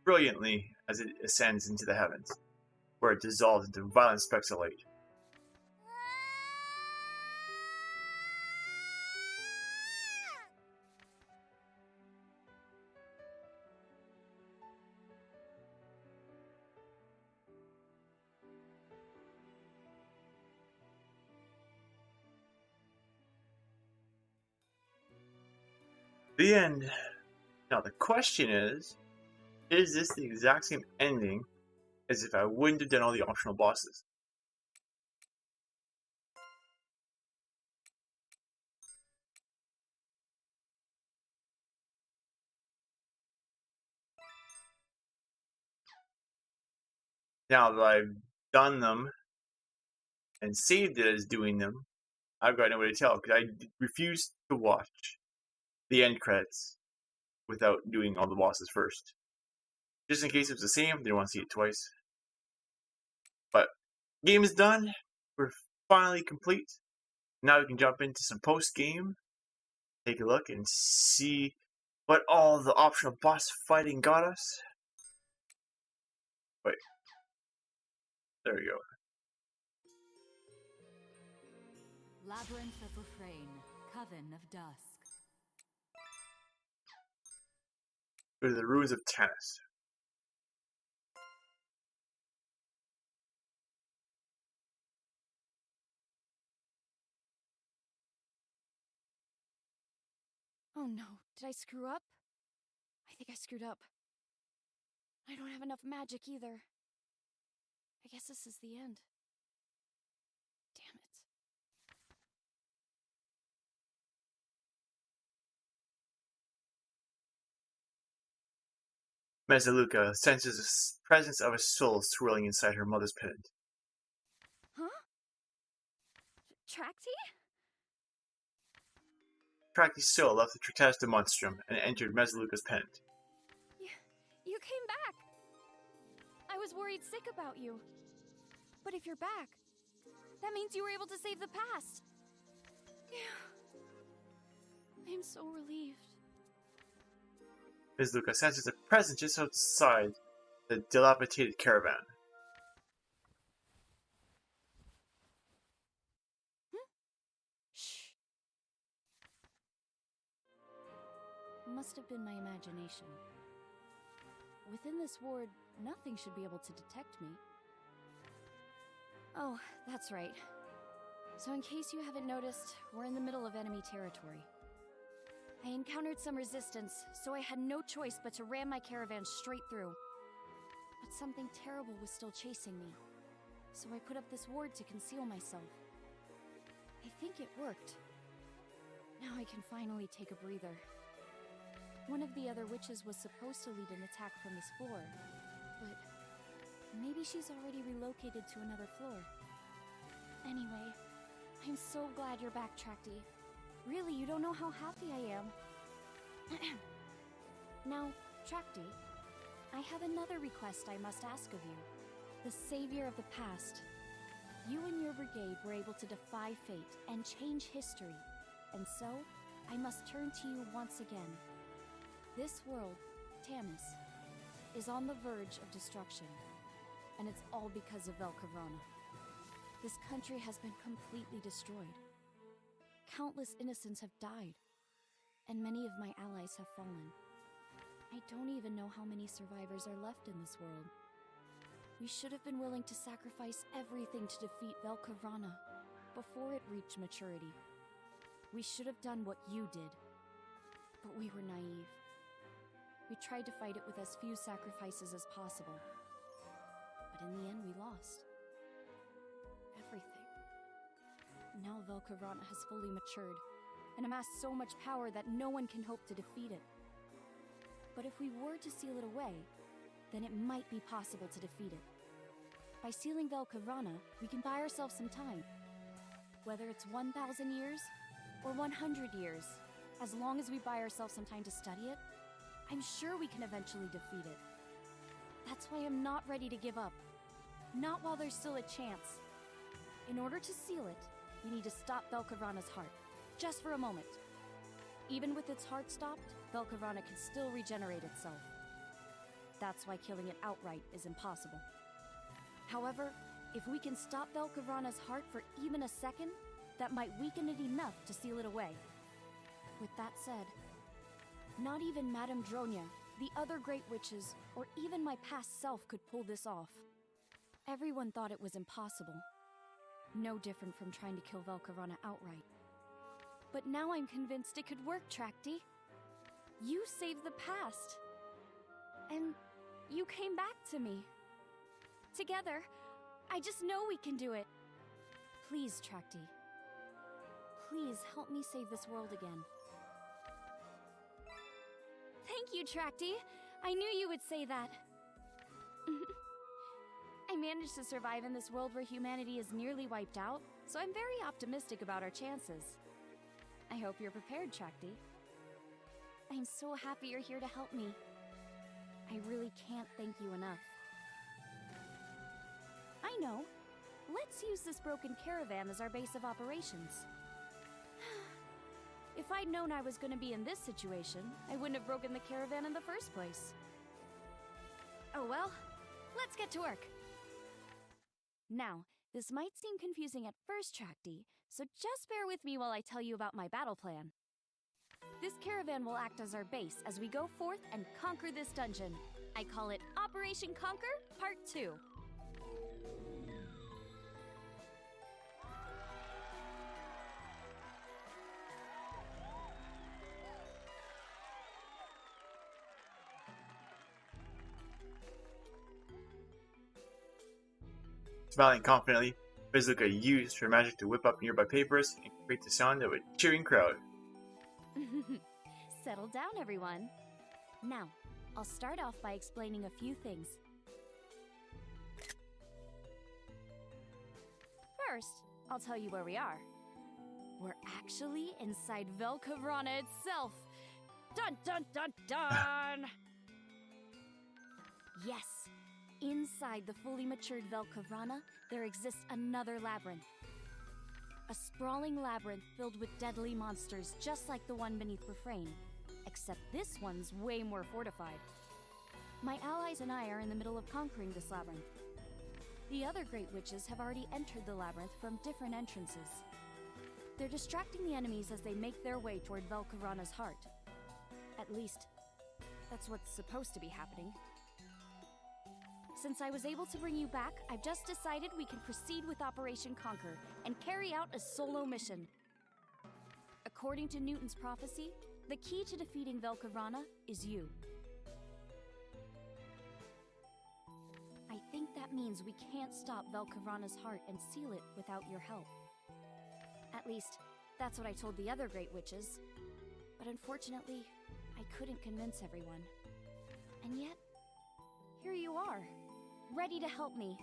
brilliantly as it ascends into the heavens, where it dissolves into violent specks of light. The end. Now the question is this the exact same ending as if I wouldn't have done all the optional bosses? Now that I've done them and saved it as doing them, I've got no way to tell because I refused to watch the end credits without doing all the bosses first. Just in case it was the same, didn't want to see it twice. But game is done. We're finally complete. Now we can jump into some post-game, take a look and see what all the optional boss fighting got us. Wait. There we go. Labyrinth of Refrain, Coven of Dusk. Go to the ruins of Tanis. Oh no, did I screw up? I think I screwed up. I don't have enough magic either. I guess this is the end. Damn it. Mesaluka senses the presence of a soul swirling inside her mother's pendant. Huh? Tracty? Tracty's soul left the Tractasta monstrum and entered Mesaluka's pendant. You came back! I was worried sick about you. But if you're back, that means you were able to save the past. Yeah. I'm so relieved. Mesaluka senses a presence just outside the dilapidated caravan. Shh. Must have been my imagination. Within this ward, nothing should be able to detect me. Oh, that's right. So in case you haven't noticed, we're in the middle of enemy territory. I encountered some resistance, so I had no choice but to ram my caravan straight through. But something terrible was still chasing me, so I put up this ward to conceal myself. I think it worked. Now I can finally take a breather. One of the other witches was supposed to lead an attack from this floor, but maybe she's already relocated to another floor. Anyway, I'm so glad you're back, Tracty. Really, you don't know how happy I am. Now, Tracty, I have another request I must ask of you. The savior of the past. You and your brigade were able to defy fate and change history, and so I must turn to you once again. This world, Tanis, is on the verge of destruction, and it's all because of Velkavrana. This country has been completely destroyed. Countless innocents have died, and many of my allies have fallen. I don't even know how many survivors are left in this world. We should have been willing to sacrifice everything to defeat Velkavrana before it reached maturity. We should have done what you did, but we were naive. We tried to fight it with as few sacrifices as possible, but in the end we lost. Everything. Now Velkavrana has fully matured, and amassed so much power that no one can hope to defeat it. But if we were to seal it away, then it might be possible to defeat it. By sealing Velkavrana, we can buy ourselves some time, Whether it's 1,000 years or 100 years, as long as we buy ourselves some time to study it, I'm sure we can eventually defeat it. That's why I'm not ready to give up. Not while there's still a chance. In order to seal it, we need to stop Velcavrana's heart, just for a moment. Even with its heart stopped, Velcavrana can still regenerate itself. That's why killing it outright is impossible. However, if we can stop Velcavrana's heart for even a second, that might weaken it enough to seal it away. With that said, not even Madame Dronia, the other great witches, or even my past self could pull this off. Everyone thought it was impossible. No different from trying to kill Velcavrana outright. But now I'm convinced it could work, Trakti. You saved the past. And you came back to me. Together, I just know we can do it. Please, Trakti. Please help me save this world again. Thank you, Trakti. I knew you would say that. I managed to survive in this world where humanity is nearly wiped out, so I'm very optimistic about our chances. I hope you're prepared, Trakti. I'm so happy you're here to help me. I really can't thank you enough. I know. Let's use this broken caravan as our base of operations. If I'd known I was going to be in this situation, I wouldn't have broken the caravan in the first place. Oh well, let's get to work. Now, this might seem confusing at first, Trakti, so just bear with me while I tell you about my battle plan. This caravan will act as our base as we go forth and conquer this dungeon. I call it Operation Conquer Part 2. Smiling confidently, Bazooka used her magic to whip up nearby papers and create the sound of a cheering crowd. Settle down, everyone. Now, I'll start off by explaining a few things. First, I'll tell you where we are. We're actually inside Velcavrana itself. Dun dun dun dun! Yes, inside the fully matured Velcavrana, there exists another labyrinth. A sprawling labyrinth filled with deadly monsters just like the one beneath Refrain. Except this one's way more fortified. My allies and I are in the middle of conquering this labyrinth. The other great witches have already entered the labyrinth from different entrances. They're distracting the enemies as they make their way toward Velcavrana's heart. At least, that's what's supposed to be happening. Since I was able to bring you back, I've just decided we can proceed with Operation Conquer and carry out a solo mission. According to Newton's prophecy, the key to defeating Velcavrana is you. I think that means we can't stop Velcavrana's heart and seal it without your help. At least, that's what I told the other great witches. But unfortunately, I couldn't convince everyone. And yet, here you are, ready to help me.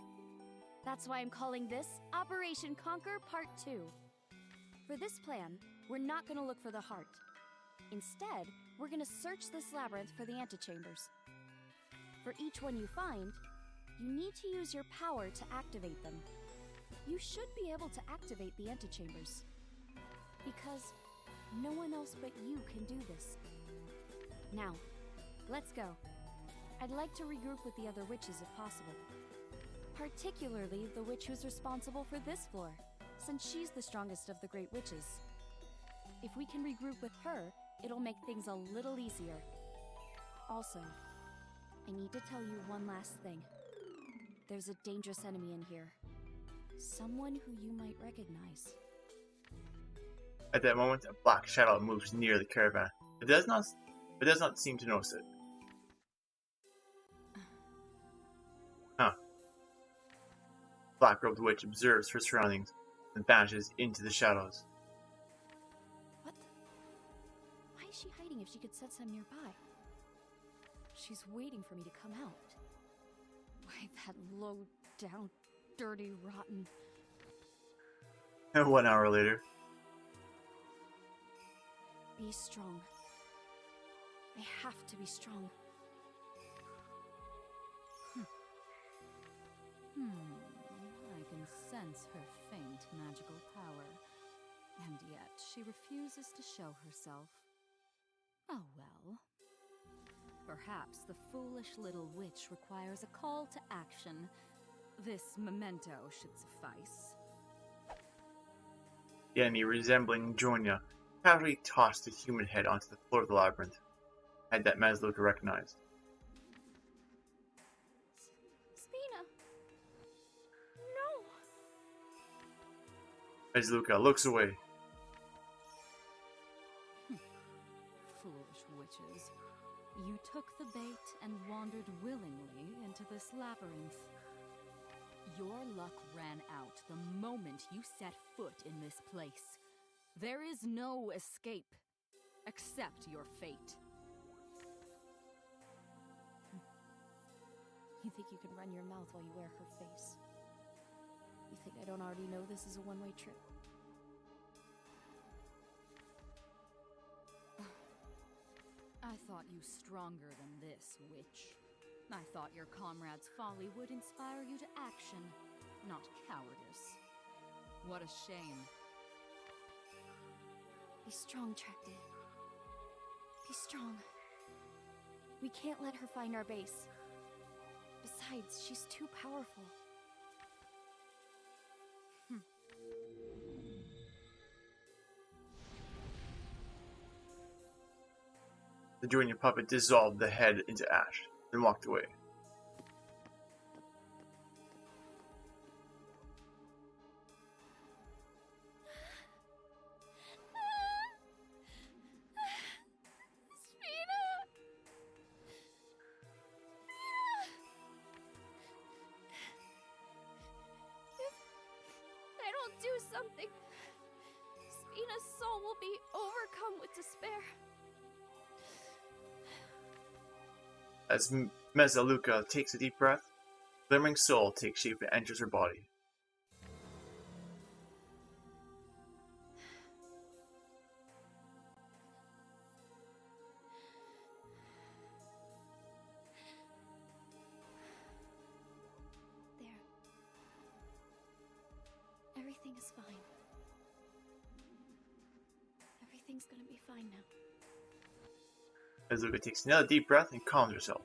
That's why I'm calling this Operation Conquer Part 2. For this plan, we're not going to look for the heart. Instead, we're going to search this labyrinth for the antechambers. For each one you find, you need to use your power to activate them. You should be able to activate the antechambers. Because no one else but you can do this. Now, let's go. I'd like to regroup with the other witches if possible. Particularly the witch who's responsible for this floor, since she's the strongest of the great witches. If we can regroup with her, it'll make things a little easier. Also, I need to tell you one last thing. There's a dangerous enemy in here. Someone who you might recognize. At that moment, a black shadow moves near the caravan. It does not seem to notice it. Black-robed witch observes her surroundings and vanishes into the shadows. What? Why is she hiding if she could sense I'm nearby? She's waiting for me to come out. Why, that low-down, dirty, rotten... And 1 hour later. Be strong. I have to be strong. I can sense her faint magical power. And yet, she refuses to show herself. Oh well. Perhaps the foolish little witch requires a call to action. This memento should suffice. The enemy resembling Jonya casually tossed a human head onto the floor of the labyrinth, head that Mazluka recognized. Spina! No! Mazluka looks away. Foolish witches. You took the bait and wandered willingly into this labyrinth. Your luck ran out the moment you set foot in this place. There is no escape. Accept your fate. You think you can run your mouth while you wear her face? You think I don't already know this is a one-way trip? I thought you stronger than this, witch. I thought your comrade's folly would inspire you to action, not cowardice. What a shame. Be strong, Trakti. Be strong. We can't let her find our base. Besides, she's too powerful. The Jonya puppet dissolved the head into ash, then walked away. Do something. Spina's soul will be overcome with despair. As Mazluka takes a deep breath, glimmering soul takes shape and enters her body. Everything is fine. Everything's gonna be fine now. Mazluka takes another deep breath and calms herself.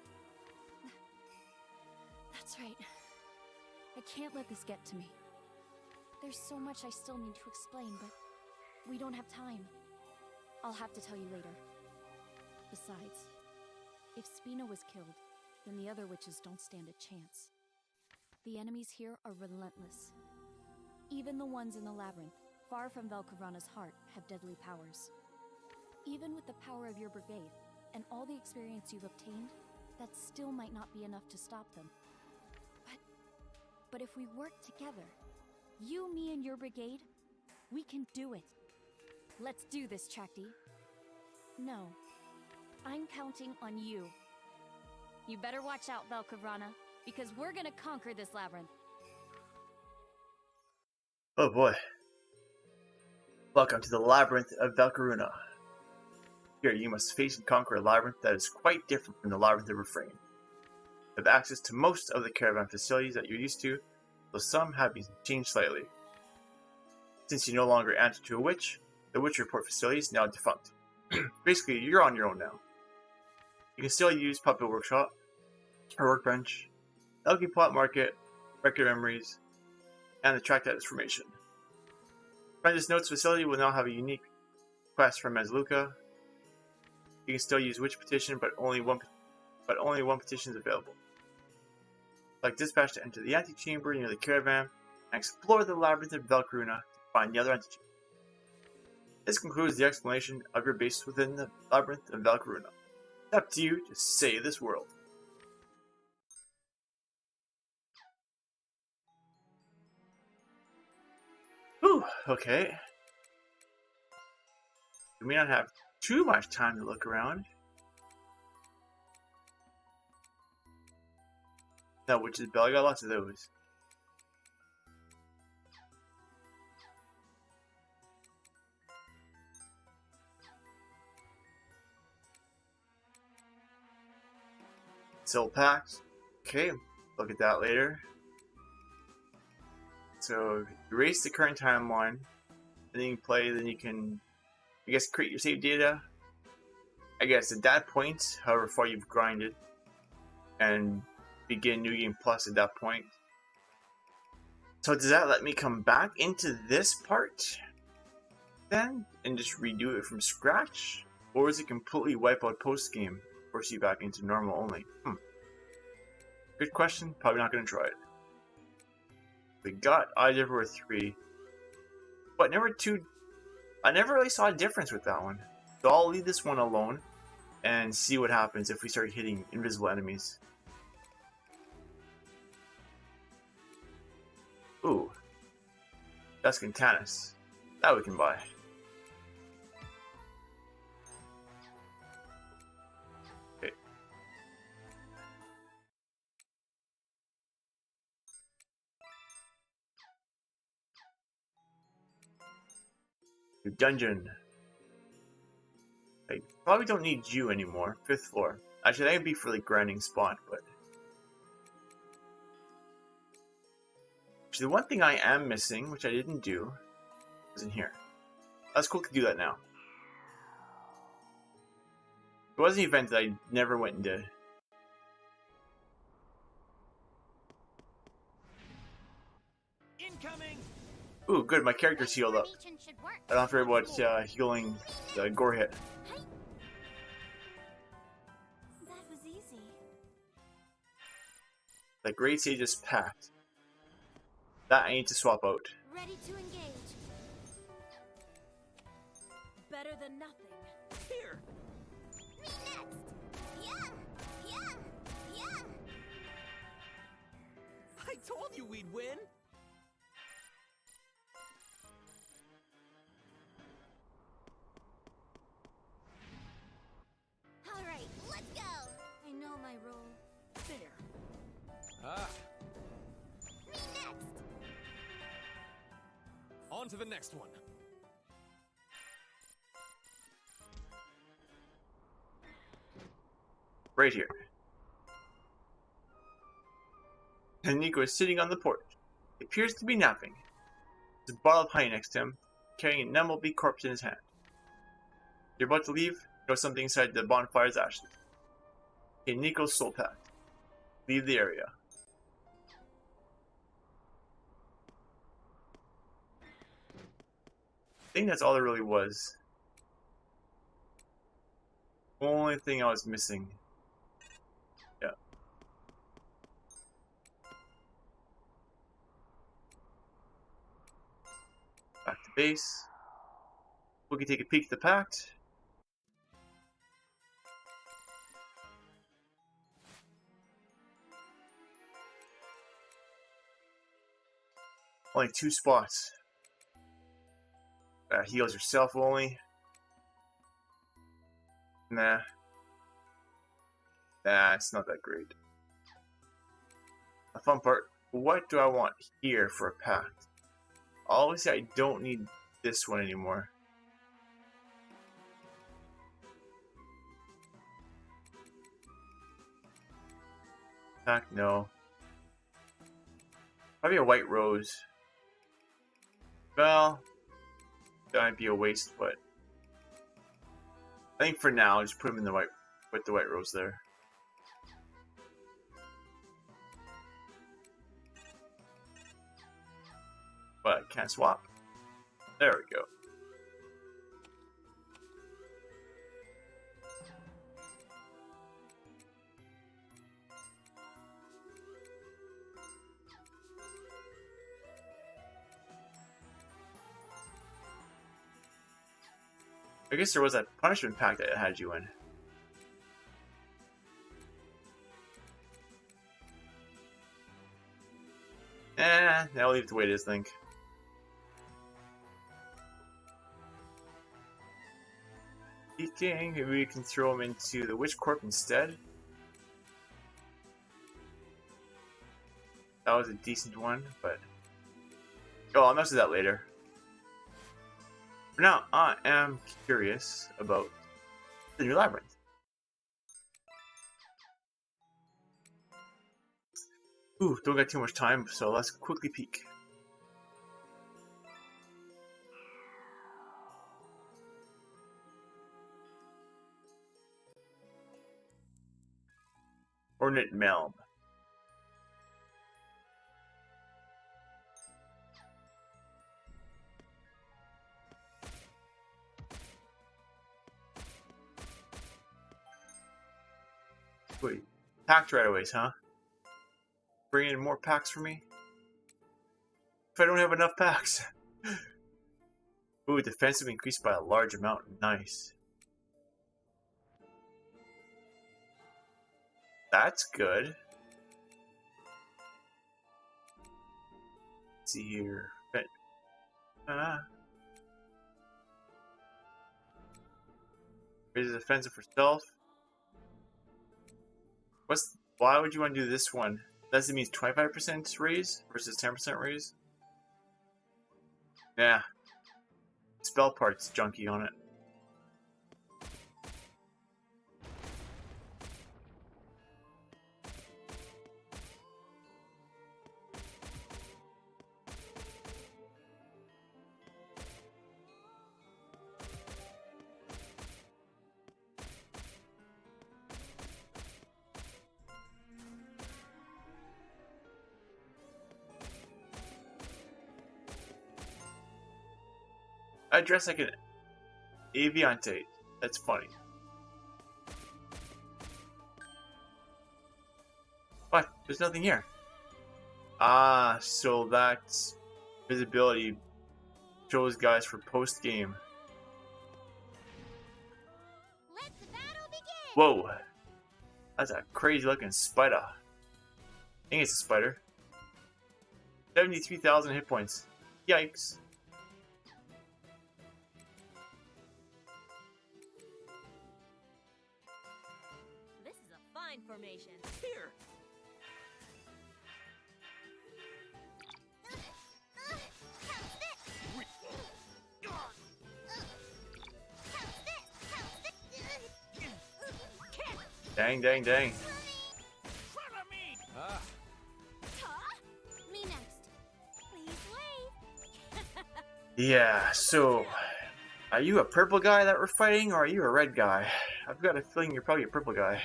That's right. I can't let this get to me. There's so much I still need to explain, but we don't have time. I'll have to tell you later. Besides, if Spina was killed, then the other witches don't stand a chance. The enemies here are relentless. Even the ones in the labyrinth, far from Velkarana's heart, have deadly powers. Even with the power of your brigade, and all the experience you've obtained, that still might not be enough to stop them. But if we work together, you, me, and your brigade, we can do it. Let's do this, Trakti. No, I'm counting on you. You better watch out, Velkarana, because we're gonna conquer this labyrinth. Oh boy. Welcome to the Labyrinth of Velkaruna. Here you must face and conquer a labyrinth that is quite different from the Labyrinth of Refrain. You have access to most of the caravan facilities that you're used to, though some have been changed slightly. Since you no longer answer to a witch, the witch report facility is now defunct. Basically, you're on your own now. You can still use Puppet Workshop, or Workbench, Elky Plot Market, Record Memories, and the Track That Information. Apprentice Notes facility will now have a unique quest from Mazluka. You can still use Witch Petition, but only one petition is available. Like Dispatch to enter the antechamber near the caravan and explore the Labyrinth of Velkaruna to find the other antechamber. This concludes the explanation of your base within the Labyrinth of Velkaruna. It's up to you to save this world. Whew, okay. We may not have too much time to look around. That witch's bell, I got lots of those. Soul packed. Okay, look at that later. So erase the current timeline, and then you can play. Then you can, I guess, create your save data. I guess at that point, however far you've grinded, and begin New Game Plus at that point. So does that let me come back into this part then and just redo it from scratch? Or is it completely wipe out post game, force you back into normal only? Good question, probably not going to try it. We got Algebra 3, but number 2, I never really saw a difference with that one. So I'll leave this one alone and see what happens if we start hitting invisible enemies. Ooh, Dusk and Tannis. That we can buy. Okay. New dungeon. I probably don't need you anymore. 5th floor. Actually, that would be for the grinding spot, but... Actually, the one thing I am missing, which I didn't do, is in here. That's cool to do that now. It was an event that I never went and did. Incoming! Ooh, good, my character's healed up. I don't have to worry about healing the gore hit. That was easy. The Great Sage is packed. That I need to swap out. Ready to engage. Better than nothing. Here! Me next! Yeah! Yeah! Yeah! I told you we'd win! Alright, let's go! I know my role. There. Ah, Me next! on to the next one. Right here. And Nico is sitting on the porch. He appears to be napping. There's a bottle of honey next to him, carrying a Nembleby corpse in his hand. You're about to leave, notice something inside the bonfire's ashes. Okay, Nico's soul packed. Leave the area. I think that's all there really was. Only thing I was missing. Yeah. Back to base. We can take a peek at the pact. Only 2 spots. Heals yourself only. Nah. Nah, it's not that great. The fun part, what do I want here for a pact? Obviously, I don't need this one anymore. Pact, no. Probably a white rose. Well, that might be a waste, but I think for now, just put them in the white, with the white rose there. But can't swap. There we go. I guess there was that punishment pack that had you in. I'll leave it the way it is, I think. Speaking, maybe we can throw him into the Witch Corp instead. That was a decent one, but... Oh, I'll mess with that later. For now, I am curious about the new Labyrinth. Ooh, don't got too much time, so let's quickly peek. Ornate Melm. Wait, packed right away, huh? Bring in more packs for me? If I don't have enough packs. Ooh, defensive increased by a large amount. Nice. That's good. Let's see here. Raises defensive for stealth. Why would you want to do this one? Does it mean 25% raise versus 10% raise? Yeah. Spell part's junky on it. I dress like an aviante. That's funny. What? There's nothing here. Ah, so that's visibility shows guys for post game. Let the battle begin. Whoa, that's a crazy looking spider. I think it's a spider. 73,000 hit points. Yikes. Formation. Here! Dang, dang, dang. Follow me! Ah, Me next. Please wait. Yeah, so are you a purple guy that we're fighting, or are you a red guy? I've got a feeling you're probably a purple guy.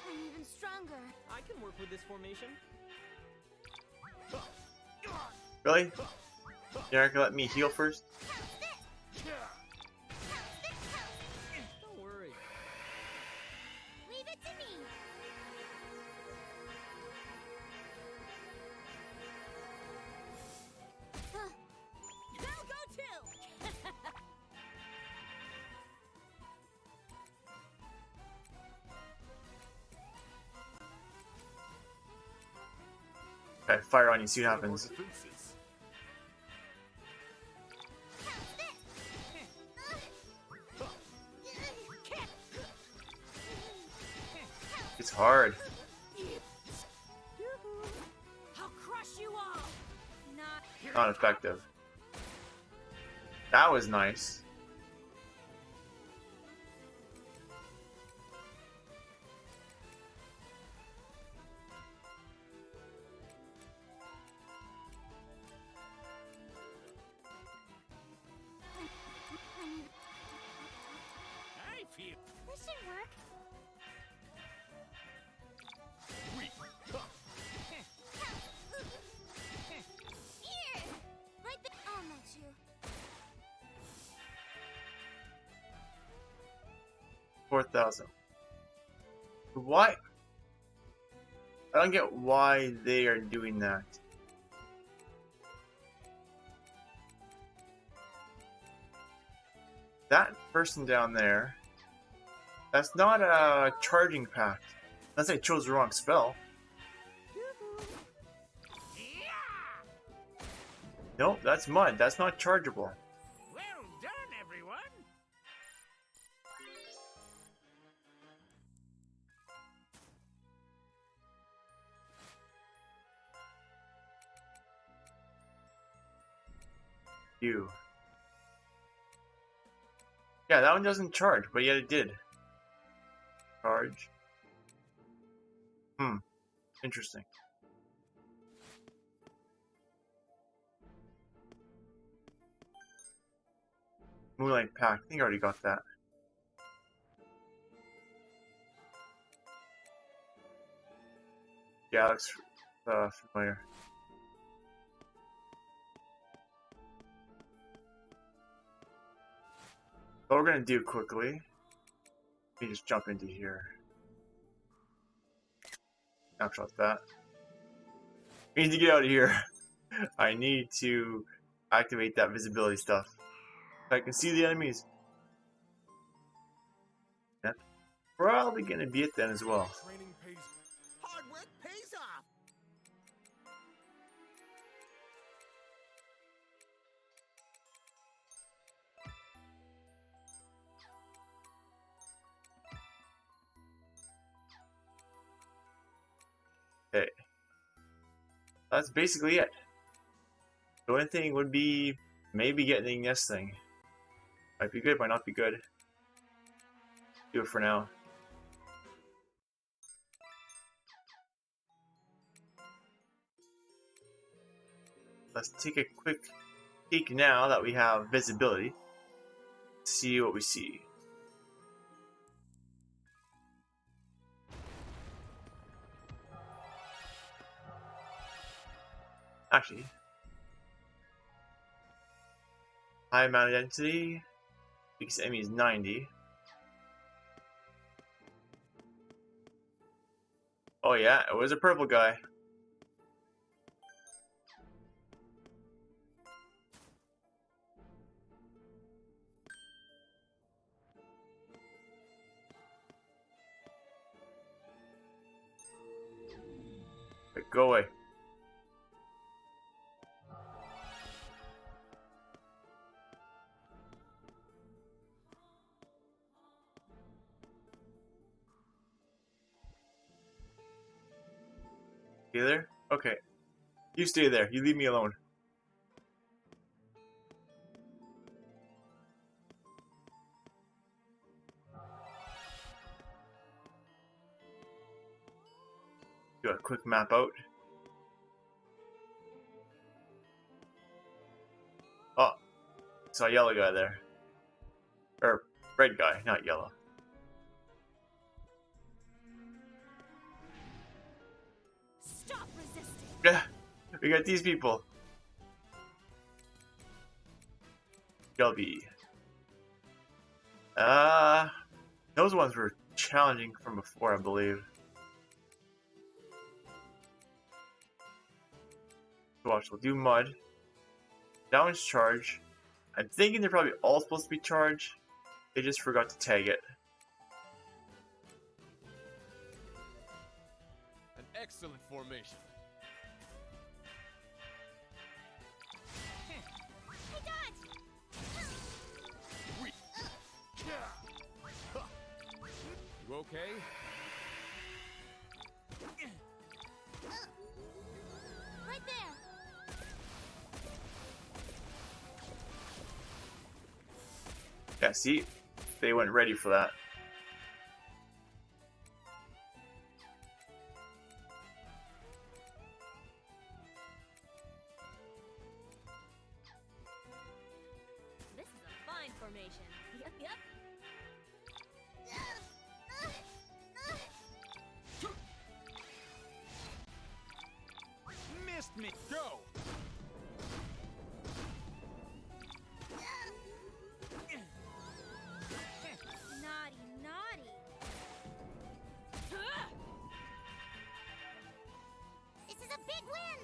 I'm even stronger. I can work with this formation. Really? You're not gonna let me heal first? Don't worry. Leave it to me. I'll go too. Okay, fire on you, see what happens. Defenses. It's hard. I'll crush you all. Not effective. That was nice. I feel. This should work. Here! Right there. I'll match you. 4,000. Why? I don't get why they are doing that. That person down there, that's not a charging pact. Unless I chose the wrong spell. Nope, that's mud. That's not chargeable. Well done, everyone! You. Yeah, that one doesn't charge, but yet it did. Charge. Interesting. Moonlight Pact. I think I already got that. Yeah, looks familiar. What we're gonna do quickly. Let me just jump into here. Snapshot that. I need to get out of here. I need to activate that visibility stuff. I can see the enemies. That's probably gonna be it then as well. Training pays. Hard work pays off. Okay. That's basically it. The only thing would be maybe getting this thing. Might be good, might not be good. Do it for now. Let's take a quick peek now that we have visibility. See what we see. Actually, high amount of density because enemy is 90. Oh yeah, it was a purple guy. But go away. Stay there? Okay. You stay there. You leave me alone. Do a quick map out. Oh, saw a yellow guy there. Or red guy, not yellow. Stop resisting. Yeah, we got these people. Shelby. Those ones were challenging from before, I believe. Watch, we'll do mud. That one's charge. I'm thinking they're probably all supposed to be charged. They just forgot to tag it. An excellent formation. Hey, dodge! Weak. You okay? Right there! Yeah, see? They weren't ready for that. This is a fine formation. Yep, yep. Missed me. Go. Naughty, naughty! This is a big win!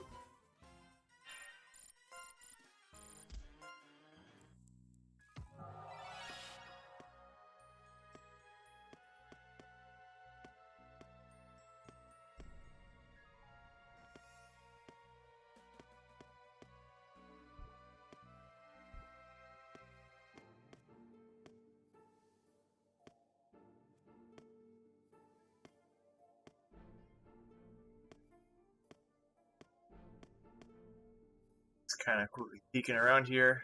It's kind of quickly peeking around here.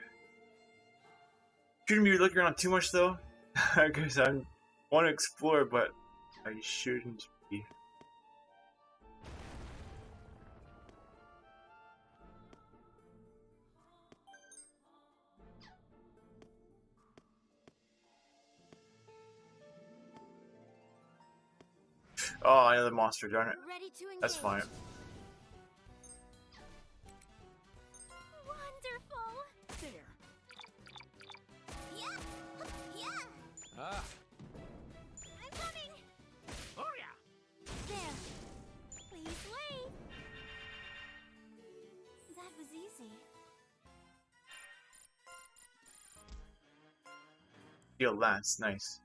Shouldn't be looking around too much though, because I want to explore, but I shouldn't be. Oh, another monster, darn it. Ready to engage. That's fine. Wonderful. There. Yeah. Yeah. Ah, I'm coming. Oh yeah. There. Please wait. That was easy. Steel lance, nice.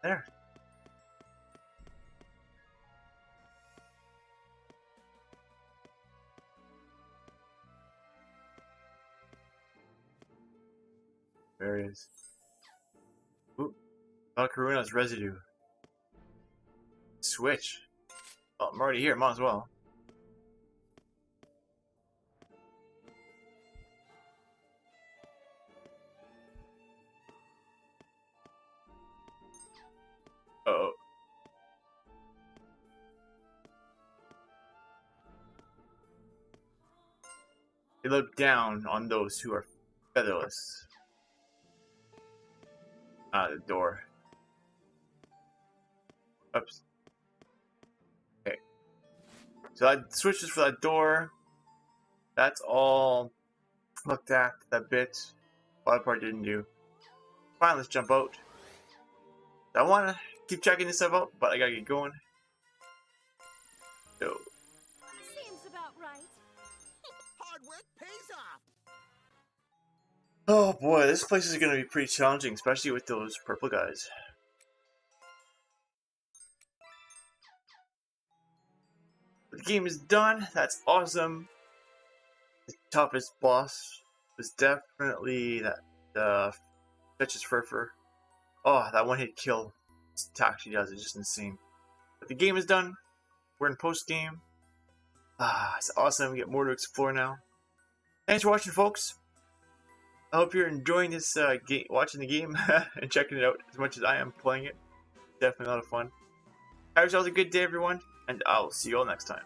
There. There it is. Ooh. Valkaruna's residue. Switch. Oh, I'm already here, might as well. Uh-oh. They look down on those who are featherless. Ah, the door. Oops. Okay. So that switches for that door. That's all looked at, that bit. A lot of part didn't do. Fine, let's jump out. I want to keep checking this stuff out, but I gotta get going. So, Seems about right. Hard work pays off. oh boy, this place is gonna be pretty challenging, especially with those purple guys. The game is done. That's awesome. The toughest boss was definitely that Fetch's Furfur. Oh, that one hit kill attack she does is just insane. But the game is done. We're in post game. Ah, it's awesome. We get more to explore now. Thanks for watching, folks. I hope you're enjoying this game, watching the game and checking it out as much as I am playing it. Definitely a lot of fun. Have yourselves a good day, everyone, and I'll see you all next time.